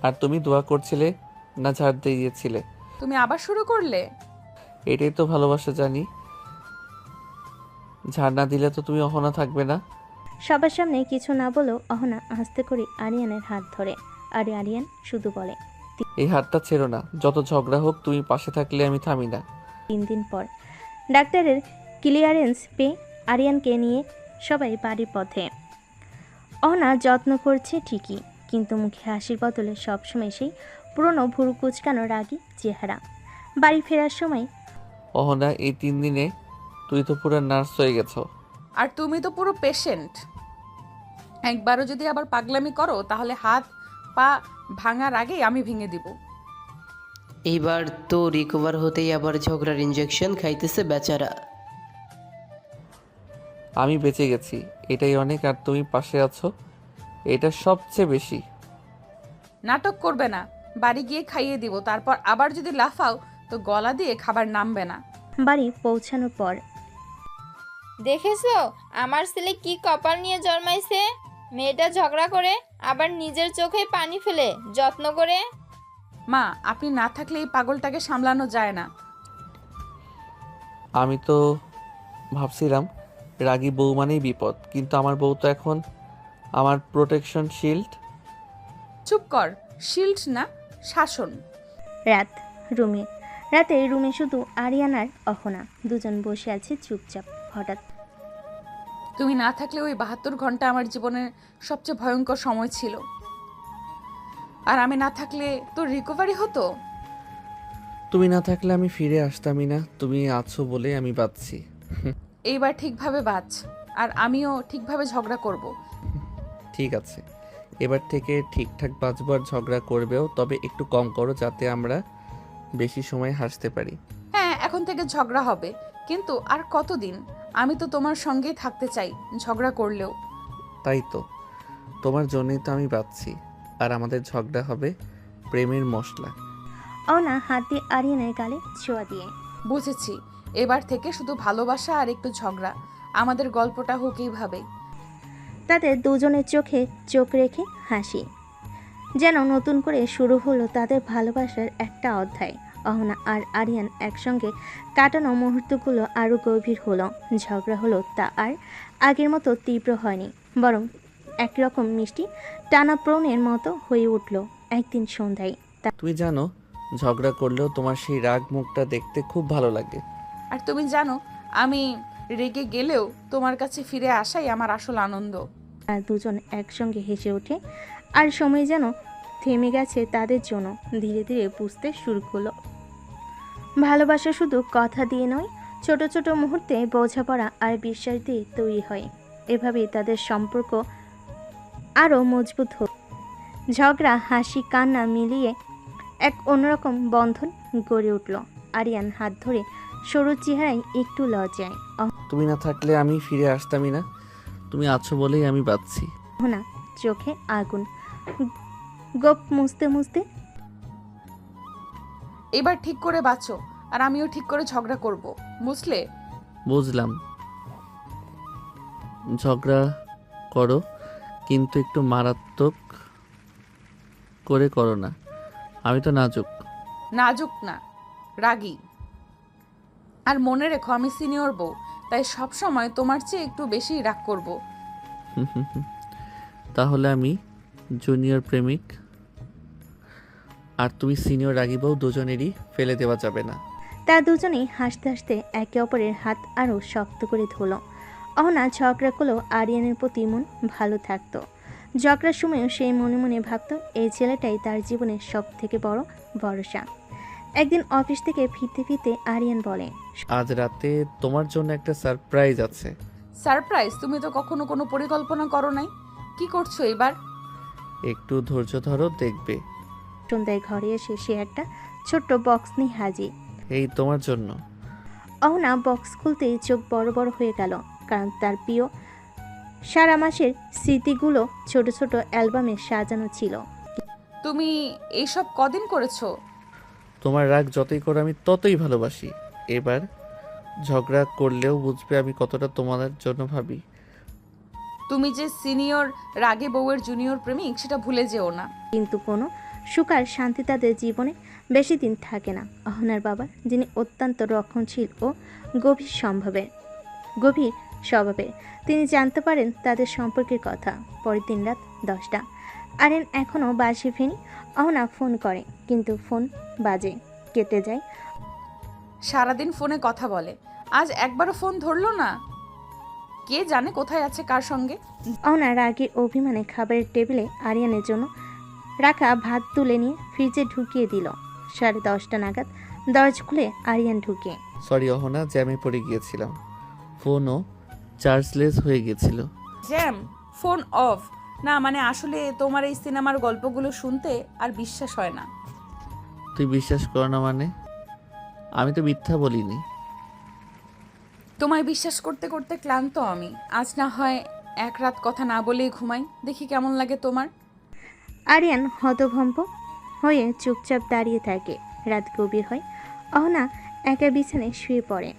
Speaker 1: আর তুমি দোয়া করছিলে না ঝাড় দিয়েছিলে?
Speaker 3: তুমি আবার শুরু করলে।
Speaker 1: এটাই তো ভালোবাসা জানি। ঝাড় না দিলে তো তুমি অহনা থাকবে না।
Speaker 2: সবার সামনে কিছু না বলেও অহনা আস্তে করে আরিয়ানের হাত ধরে। আর আরিয়ান শুধু বলে,
Speaker 1: এই হাতটা ছেড়ো না, যত ঝগড়া হোক তুমি পাশে থাকলে আমি থামি না।
Speaker 2: 3 দিন পর ডাক্তারের ক্লিয়ারেন্স পেয়ে আরিয়ানকে নিয়ে সবাই বাড়ির পথে। অহনা যত্ন করছে ঠিকই, কিন্তু মুখে হাসির বদলে সবসময় সেই পুরনো ভুরু কুচকানো রাগী চেহারা। বাড়ি ফেরার সময়
Speaker 1: অহনা, এই 3 দিনে তুই তো পুরো নার্স হয়ে গেছো।
Speaker 3: আর তুমি তো পুরো পেশেন্ট। একবারও যদি আবার পাগলামি করো তাহলে হাত পা ভাঙার আগেই আমি ভেঙে দিব।
Speaker 5: এইবার তো রিকভার হতেই আবার ঝগড়ার ইনজেকশন খাইতেছে বেচারা।
Speaker 1: আমি বেঁচে গেছি, এটাই অনেক। আর তুমি পাশে আছো, এটা সবচেয়ে বেশি।
Speaker 3: নাটক করবে না, বাড়ি গিয়ে খাইয়ে দিব। তারপর আবার যদি লাফাও তো গলা দিয়ে খাবার নামবে না।
Speaker 2: বাড়ি পৌঁছানোর পর
Speaker 6: দেখেছো আমার ছেলে কি কপাল নিয়ে জন্মাইছে? মেয়েটা ঝগড়া করে আবার নিজের চোখে পানি ফেলে যত্ন করে।
Speaker 3: মা, আপনি না থাকলে এই পাগলটাকে সামলানো যায় না।
Speaker 1: আমি তো ভাবছিলাম রাগী বউ মানেই বিপদ, কিন্তু আমার বউ তো এখন আমার প্রোটেকশন শিল্ড।
Speaker 3: চুপ কর, শিল্ড না শাসন।
Speaker 2: রাত রাতে রুমে শুধু আরিয়ান আর অহনা, দুজন বসে আছে চুপচাপ। হঠাৎ
Speaker 3: তুমি না থাকলে ওই 72 ঘন্টা আমার জীবনের সবচেয়ে ভয়ঙ্কর সময় ছিল। আর আমি না থাকলে তোর রিকভারি হতো।
Speaker 1: তুমি না থাকলে আমি ফিরে আসতামই না। তুমি আছো বলে আমি বাঁচছি।
Speaker 3: এইবার ঠিকভাবে বাঁচ, আর আমিও ঠিকভাবে ঝগড়া করব।
Speaker 1: ঠিক আছে, এবার থেকে ঠিকঠাক বাঁচবো। আর ঝগড়া করবেও, তবে একটু কম করো, যাতে আমরা বেশি সময় হাসতে পারি।
Speaker 3: হ্যাঁ, এখন থেকে ঝগড়া হবে, কিন্তু আর কতদিন? আমি তো তোমার সঙ্গেই থাকতে চাই, ঝগড়া করলেও।
Speaker 1: তাই তো, তোমার জন্যই তো আমি বাঁচছি। আর আমাদের ঝগড়া হবে প্রেমের মশলা।
Speaker 2: অহনা হাত দিয়ে আরিয়ানের গালে ছোঁয়া দিয়ে,
Speaker 3: বুঝেছি, এবার থেকে শুধু ভালোবাসা আর একটু ঝগড়া। আমাদের গল্পটা হোক এইভাবেই।
Speaker 2: তাদের দুজনের চোখে চোখ রেখে হাসি, যেন নতুন করে শুরু হলো তাদের ভালোবাসার একটা অধ্যায়। অহনা আর আরিয়ান একসঙ্গে কাটানো মুহূর্তগুলো আরও গভীর হলো। ঝগড়া হলো তা আর আগের মতো তীব্র হয়নি, বরং একরকম মিষ্টি টানাপ্রণের মতো হয়ে উঠল। একদিন সন্ধ্যায়
Speaker 1: তুমি জানো, ঝগড়া করলেও তোমার সেই রাগ মুখটা দেখতে খুব ভালো লাগে।
Speaker 3: আর তুমি জানো, আমি রেগে গেলেও তোমার কাছে ফিরে আসাই আমার আসল আনন্দ।
Speaker 2: আর দুজন একসঙ্গে হেসে ওঠে, আর সময় যেন থেমে গেছে তাদের জন্য। ধীরে ধীরে বুঝতে শুরু হলো ভালোবাসা শুধু কথা দিয়ে নয়, ছোট ছোট মুহূর্তে বোঝাপড়া আর বিশ্বাস দিয়ে তৈরি হয়। এভাবেই তাদের সম্পর্ক আরও মজবুত হোক। ঝগড়া, হাসি, কান্না মিলিয়ে এক অন্যরকম বন্ধন গড়ে উঠল। আরিয়ান হাত ধরে সরু চেহারায় একটু লজ্জায়।
Speaker 1: তুমি না থাকলে আমি ফিরে আসতামই না। তুমি আছো বলেই আমি বাঁচছি।
Speaker 2: অহনা চোখে আগুন, গোপ মুছতে মুছতে
Speaker 3: এবার ঠিক করে বাঁচো, আর আমিও ঠিক করে ঝগড়া করব, বুঝলে?
Speaker 1: বুঝলাম। ঝগড়া করো, কিন্তু একটু মারাত্মক করে করো না। আমি তো নাজুক।
Speaker 3: নাজুক না, রাগী। আর মনে রেখো আমি সিনিয়র বউ, তাই সব সময় তোমার চেয়ে একটু বেশি রাগ করব।
Speaker 1: তাহলে আমি জুনিয়র প্রেমিক আর তুমি সিনিয়র রাগী বউ, দুজনেরই ফেলে দেওয়া যাবে না।
Speaker 2: তারা দুজনেই হাসতে হাসতে একে অপরের হাত আরও শক্ত করে ধরল। অহনা ঝগড়া করলেও আরিয়ানের প্রতি মন ভালো থাকতো। ঝগড়ার সময়ও সেই মনে মনে ভাবত এই ছেলেটাই তার জীবনের সব থেকে বড় ভরসা। একদিন অফিস থেকে ফিরতে ফিরতে আরিয়ান বলে,
Speaker 1: আজ রাতে তোমার জন্য একটা সারপ্রাইজ আছে।
Speaker 3: সারপ্রাইজ? তুমি তো কখনো কোনো পরিকল্পনা করো নাই, কি করছো এবার?
Speaker 1: একটু ধৈর্য ধরো, দেখবে।
Speaker 2: সন্ধ্যায় ঘরে এসে সে একটা ছোট্ট বক্স নিয়ে হাজির।
Speaker 1: এই তোমার জন্য।
Speaker 2: অহনা বক্স খুলতেই চোখ বড় বড় হয়ে গেল, কারণ তার প্রিয় সারা মাসের স্মৃতিগুলো ছোট ছোট অ্যালবামে সাজানো ছিল।
Speaker 3: তুমি এইসব কদিন করেছো?
Speaker 1: তোমার রাগ যতই করো আমি ততই ভালোবাসি। এবার ঝগড়া করলেও বুঝবে আমি কতটা তোমার জন্য ভাবি।
Speaker 3: তুমি যে সিনিয়র রাগে বউয়ের জুনিয়র প্রেমিক সেটা ভুলে যেও না।
Speaker 2: কিন্তু কোনো সুখ আর শান্তি তাদের জীবনে বেশি দিন থাকে না। অহনার বাবা, যিনি অত্যন্ত রক্ষণশীল ও গভীর স্বভাবের, তিনি জানতে পারেন তাদের সম্পর্কের কথা পরের দিন রাত 10টা। আরিয়ান এখনও বাসি ফেনি। অহনা ফোন করে, কিন্তু ফোন বাজে, কেটে যায়।
Speaker 3: সারাদিন ফোনে কথা বলে, আজ একবারও ফোন ধরলো না। কে জানে কোথায় আছে, কার সঙ্গে।
Speaker 2: অহনা রাগে অভিমানে খাবারের টেবিলে আরিয়ানের জন্য রাখা ভাত তুলে নিয়ে ফ্রিজে ঢুকিয়ে দিল। 10:30 নাগাদ দরজা খুলে আরিয়ান ঢুকে।
Speaker 1: সরি অহনা, জ্যামে পড়ে গিয়েছিলাম। ফোনও চার্জলেস হয়ে গিয়েছিল।
Speaker 3: জ্যাম? Phone off? না মানে আসলে তোমার এই সিনেমার গল্পগুলো শুনতে আর বিশ্বাস হয় না।
Speaker 1: তুই বিশ্বাস কর না মানে? আমি তো মিথ্যা বলিনি।
Speaker 3: তোমায় বিশ্বাস করতে করতে ক্লান্ত আমি। আজ না হয় এক রাত কথা না বলেই ঘুমাই, দেখি কেমন লাগে তোমার।
Speaker 2: আরিয়ান হতভম্ব হয়ে চুপচাপ দাঁড়িয়ে থাকে। রাত গভীর হয়। অহনা একা বিছানায় শুয়ে পড়ে।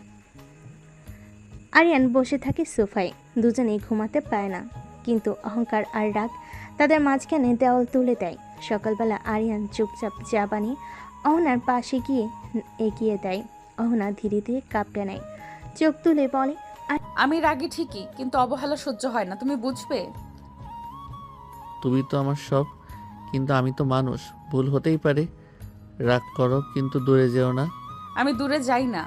Speaker 2: আরিয়ান বসে থাকে সোফায়। দুজনেই ঘুমাতে পায় না, কিন্তু অহংকার আর রাগ তাদের মাঝখানে দেওয়াল তুলে দেয়। সকালবেলা আরিয়ান চুপচাপ চা বানিয়ে অহনার পাশে গিয়ে এগিয়ে দেয়। অহনা ধীরে ধীরে কাঁপতে নেয়, চোখ তুলে বলে,
Speaker 3: আমি রাগী ঠিকই, কিন্তু অবহেলা সহ্য হয় না, তুমি বুঝবে।
Speaker 1: তুমি তো আমার সব, কিন্তু আমি তো মানুষ, ভুল হতেই পারে। রাগ করো, কিন্তু দূরে যেও না।
Speaker 3: আমি দূরে যাই না,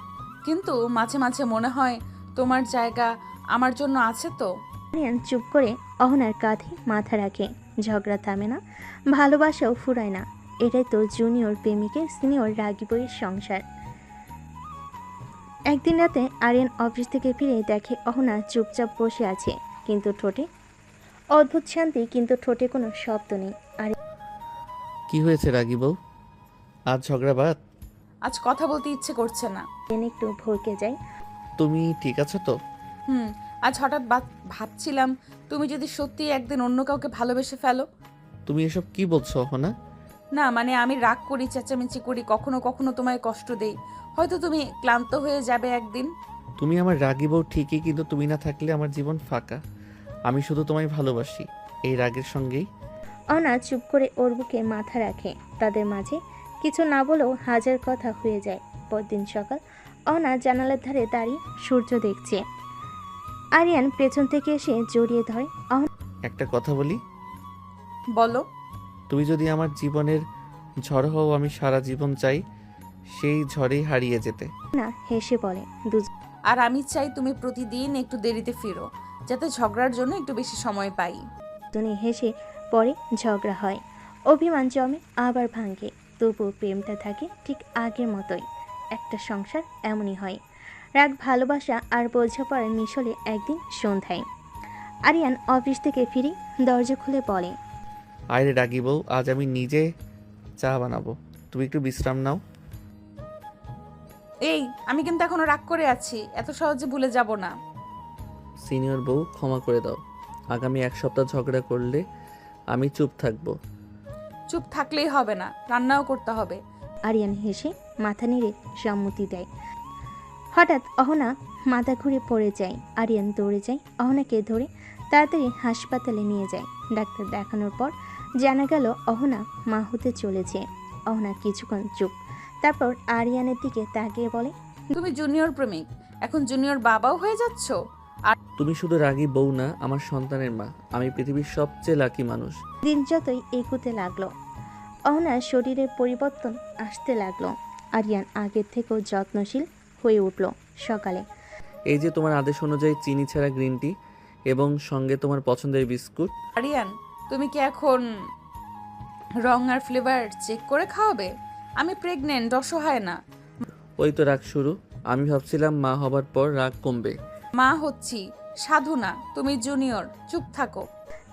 Speaker 3: কিন্তু মাঝে মাঝে মনে হয় তোমার জায়গা আমার জন্য আছে তো।
Speaker 2: আরিয়ান চুপ করে অহনার কাঁধে মাথা রাখে। ঝগড়া থামে না, ভালোবাসাও ফুরায় না। এটাই তো জুনিয়র প্রেমিকের সিনিয়র রাগী বইয়ের সংসার। একদিন রাতে আরিয়ান অফিস থেকে ফিরে দেখে অহনা চুপচাপ বসে আছে, কিন্তু ঠোঁটে অদ্ভুত শান্তি, কিন্তু ঠোঁটে কোনো শব্দ নেই।
Speaker 1: কি হয়েছে রাগী বউ? আজ ঝগড়া বাদ?
Speaker 3: আজ কথা বলতে ইচ্ছে করছে না।
Speaker 2: একটু ভরকে যাই।
Speaker 1: তুমি ঠিক আছো তো?
Speaker 3: আজ হঠাৎ ভাবছিলাম তুমি যদি সত্যি একদিন অন্য কাউকে ভালোবেসে ফেলো।
Speaker 1: তুমি এসব কি বলছো অহনা?
Speaker 3: না মানে আমি রাগ করি, চেঁচামেচি করি, কখনো কখনো তোমায় কষ্ট দেই। হয়তো তুমি ক্লান্ত হয়ে যাবে একদিন।
Speaker 1: তুমি আমার রাগী বউ ঠিকই, কিন্তু তুমি না থাকলে আমার জীবন ফাঁকা। আমি শুধু তোমায় ভালোবাসি, এই রাগের সঙ্গেই।
Speaker 2: অহনা চুপ করে ওর বুকে মাথা রাখে। তাদের মাঝে কিছু না বলেও হাজার কথা হয়ে যায়। পরদিন সকাল, অহনা জানালার ধারে দাঁড়িয়ে সূর্য দেখছে। আরিয়ান পেছন থেকে এসে জড়িয়ে ধরে।
Speaker 1: একটা কথা বলি?
Speaker 3: বলো।
Speaker 1: তুমি যদি আমার জীবনের ঝড় হও, আমি সারা জীবন চাই সেই ঝড়েই হারিয়ে যেতে।
Speaker 2: না হেসে বলে,
Speaker 3: আর আমি চাই তুমি প্রতিদিন একটু দেরিতে ফিরো, যাতে ঝগড়ার জন্য একটু বেশি সময় পাই।
Speaker 2: দুজনে হেসে পরে ঝগড়া হয়, অভিমান জমে, আবার ভাঙে, তবুও প্রেমটা থাকে ঠিক আগের মতোই। একটা সংসার এমনই হয়। রাগ, ভালোবাসা আর বোঝাপড়ার মিশলে একদিন সন্ধ্যায় আরিয়ান অফিস থেকে ফিরে দরজা খুলে বলে,
Speaker 1: আরে রাগি বউ, আজ আমি নিজে চা বানাবো, তুমি একটু বিশ্রাম নাও।
Speaker 3: এই, আমি কিন্তু এখনো রাগ করে আছি, এত সহজে ভুলে যাব না।
Speaker 1: সিনিয়র বউ, ক্ষমা করে দাও। আগামী 1 সপ্তাহ ঝগড়া করলে আমি চুপ থাকবো।
Speaker 3: চুপ থাকলেই হবে না, রান্নাও করতে হবে।
Speaker 2: আরিয়ান হেসে মাথা নেড়ে সম্মতি দেয়। হঠাৎ অহনা মাথা ঘুরে পড়ে যায়। আরিয়ান দৌড়ে যায়, অহনাকে ধরে তাড়াতাড়ি হাসপাতালে নিয়ে যায়। ডাক্তার দেখানোর পর জানা গেল অহনা মা হতে চলেছে। অহনা কিছুক্ষণ চুপ, তারপর আরিয়ানের দিকে তাকিয়ে বলে,
Speaker 3: তুমি জুনিয়র প্রেমিক, এখন জুনিয়র বাবাও হয়ে যাচ্ছ। আর
Speaker 1: তুমি শুধু রাগী বউ না, আমার সন্তানের মা। আমি পৃথিবীর সবচেয়ে লাকি মানুষ।
Speaker 2: দিন যতই এগোতে লাগলো, অহনার শরীরের পরিবর্তন আসতে লাগলো। আরিয়ান আগের থেকেও যত্নশীল হয়ে উঠল। সকালে
Speaker 1: এই যে তোমার আদেশ অনুযায়ী চিনি ছাড়া গ্রিন টি এবং সঙ্গে তোমার পছন্দের বিস্কুট।
Speaker 3: আরিয়ান, তুমি কি এখন রং আর ফ্লেভার চেক করে খাওয়াবে? আমি প্রেগনেন্ট, অসহায় না।
Speaker 1: ওই তো রাগ শুরু। আমি ভাবছিলাম মা হবার পর রাগ কমবে।
Speaker 3: মা হচ্ছি, সাধু না। তুমি জুনিয়র, চুপ থাকো।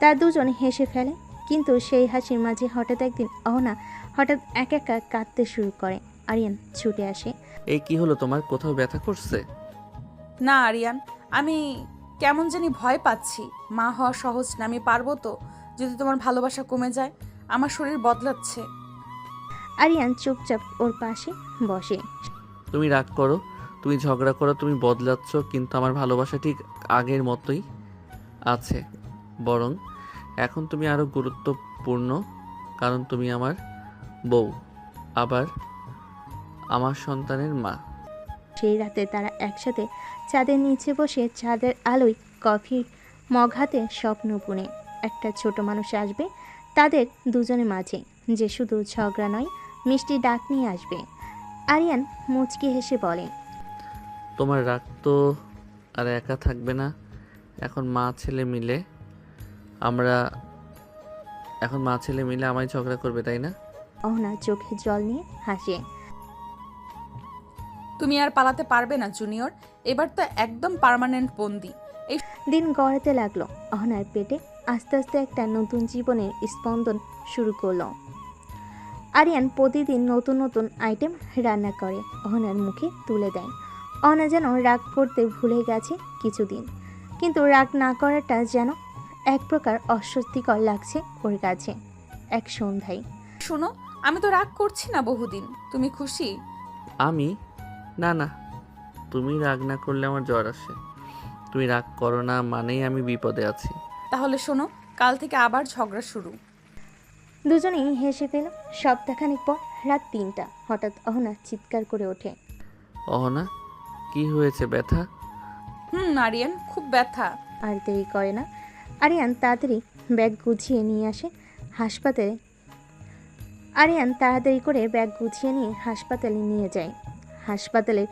Speaker 2: তার দুজন হেসে ফেলে, কিন্তু সেই হাসির মাঝে হঠাৎ একদিন অহনা হঠাৎ একা একা কাঁদতে শুরু করে। আরিয়ান ছুটে আসে।
Speaker 1: এই কি হলো তোমার? কোথাও ব্যথা করছে?
Speaker 3: না আরিয়ান, আমি কেমন জানি ভয় পাচ্ছি। মা হওয়া সহজ না, আমি পারবো তো? যদি তোমার ভালোবাসা কমে যায়, আমার শরীর বদলাচ্ছে।
Speaker 2: আরিয়ান চুপচাপ ওর পাশে বসে।
Speaker 1: তুমি রাগ করো, তুমি ঝগড়া করো, তুমি বদলাচ্ছ, কিন্তু আমার ভালোবাসা ঠিক আগের মতোই আছে। বরং এখন তুমি আরো গুরুত্বপূর্ণ, কারণ তুমি আমার বউ, আবার আমার সন্তানের মা।
Speaker 2: সেই রাতে তারা একসাথে চাঁদের নিচে বসে চাঁদের আলোয় কফির মগ হাতে স্বপ্ন বুনে একটা ছোট মানুষ আসবে তাদের দুজনের মাঝে, যে শুধু ঝগড়া নয়, মিষ্টি ডাক নিয়ে আসবে। আরিয়ান মুচকি হেসে বলে,
Speaker 1: তোমার রাগ তো আর একা থাকবে না। এখন মা ছেলে মিলে আমায় ঝগড়া করবে, তাই না?
Speaker 2: অহনা চোখে জল নিয়ে হাসে।
Speaker 3: তুমি আর পালাতে পারবে না জুনিয়র, এবার তো একদম পার্মানেন্ট বন্দি। এই
Speaker 2: দিন গড়াতে লাগলো। অহনার পেটে আস্তে আস্তে একটা নতুন জীবনের স্পন্দন শুরু করলো। আরিয়ান প্রতিদিন নতুন নতুন আইটেম রান্না করে অহনার মুখে তুলে দেয়। অহনা যেন রাগ করতে ভুলে গেছে কিছুদিন, কিন্তু রাগ না করাটা যেন এক প্রকার অস্বস্তিকর লাগছে ওর কাছে। এক সন্ধ্যায়,
Speaker 3: শোনো, আমি তো রাগ করছি না বহুদিন। তুমি খুশি?
Speaker 1: আমি না, তুমি রাগ না করলে আমার জ্বর আসে। তুমি রাগ করো না মানেই আমি বিপদে আছি।
Speaker 3: তাহলে শোনো, কাল থেকে আবার ঝগড়া শুরু।
Speaker 2: দুজনেই হেসে পেল। সপ্তাহখানিক পর রাত 3টা, হঠাৎ অহনা চিৎকার করে ওঠে।
Speaker 1: অহনা, কি হয়েছে? ব্যথা?
Speaker 3: আরিয়ান, খুব ব্যথা।
Speaker 2: আর দেরি করে না, আরিয়ান তাড়াতাড়ি ব্যাগ গুছিয়ে নিয়ে আসে হাসপাতালে। আরিয়ান তাড়াতাড়ি করে ব্যাগ গুছিয়ে নিয়ে হাসপাতালে নিয়ে যায়। হাসপাতালে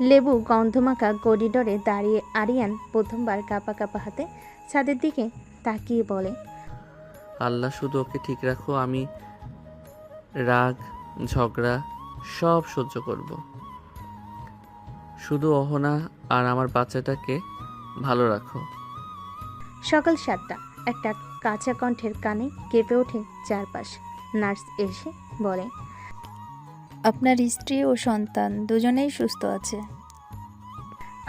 Speaker 2: লেবু গন্ধমাখা করিডোরে দাঁড়িয়ে আরিয়ান প্রথমবার কাঁপা কাঁপা হাতে ছাদের দিকে তাকিয়ে বলে,
Speaker 1: আল্লাহ শুধু ওকে ঠিক রাখো। আমি রাগ, ঝগড়া সব সহ্য করব। শুধু অহনা আর আমার বাচ্চাটাকে ভালো রাখো।
Speaker 2: সকাল 7টা, একটা কাঁচা কণ্ঠের কানে কেঁপে ওঠে চারপাশ। নার্স এসে বলে,
Speaker 7: আপনার স্ত্রী ও সন্তান দুজনেই সুস্থ আছে।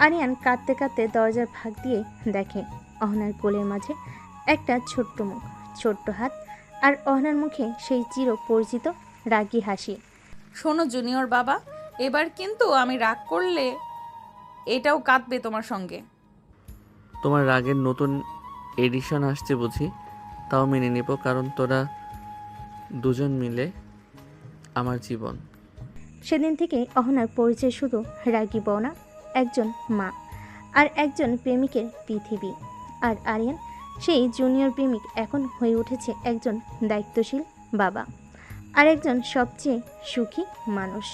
Speaker 2: আরিয়ান কাঁদতে কাঁদতে দরজার ফাঁক দিয়ে দেখে অহনার কোলের মাঝে একটা ছোট্ট মুখ, ছোট্ট হাত, আর অহনার মুখে সেই চির পরিচিত রাগী হাসি।
Speaker 3: শোনো জুনিয়র বাবা, এবার কিন্তু আমি রাগ করলে এটাও কাঁদবে তোমার সঙ্গে।
Speaker 1: তোমার রাগের নতুন এডিশন আসছে বুঝি? তাও মেনে নেব, কারণ তোরা দুজন মিলে আমার জীবন।
Speaker 2: সেদিন থেকে অহনার পরিচয় শুধু রাগী বউ না, একজন মা আর একজন প্রেমিকের পৃথিবী। আর আরিয়ান সেই জুনিয়র প্রেমিক এখন হয়ে উঠেছে একজন দায়িত্বশীল বাবা আর একজন সবচেয়ে সুখী মানুষ।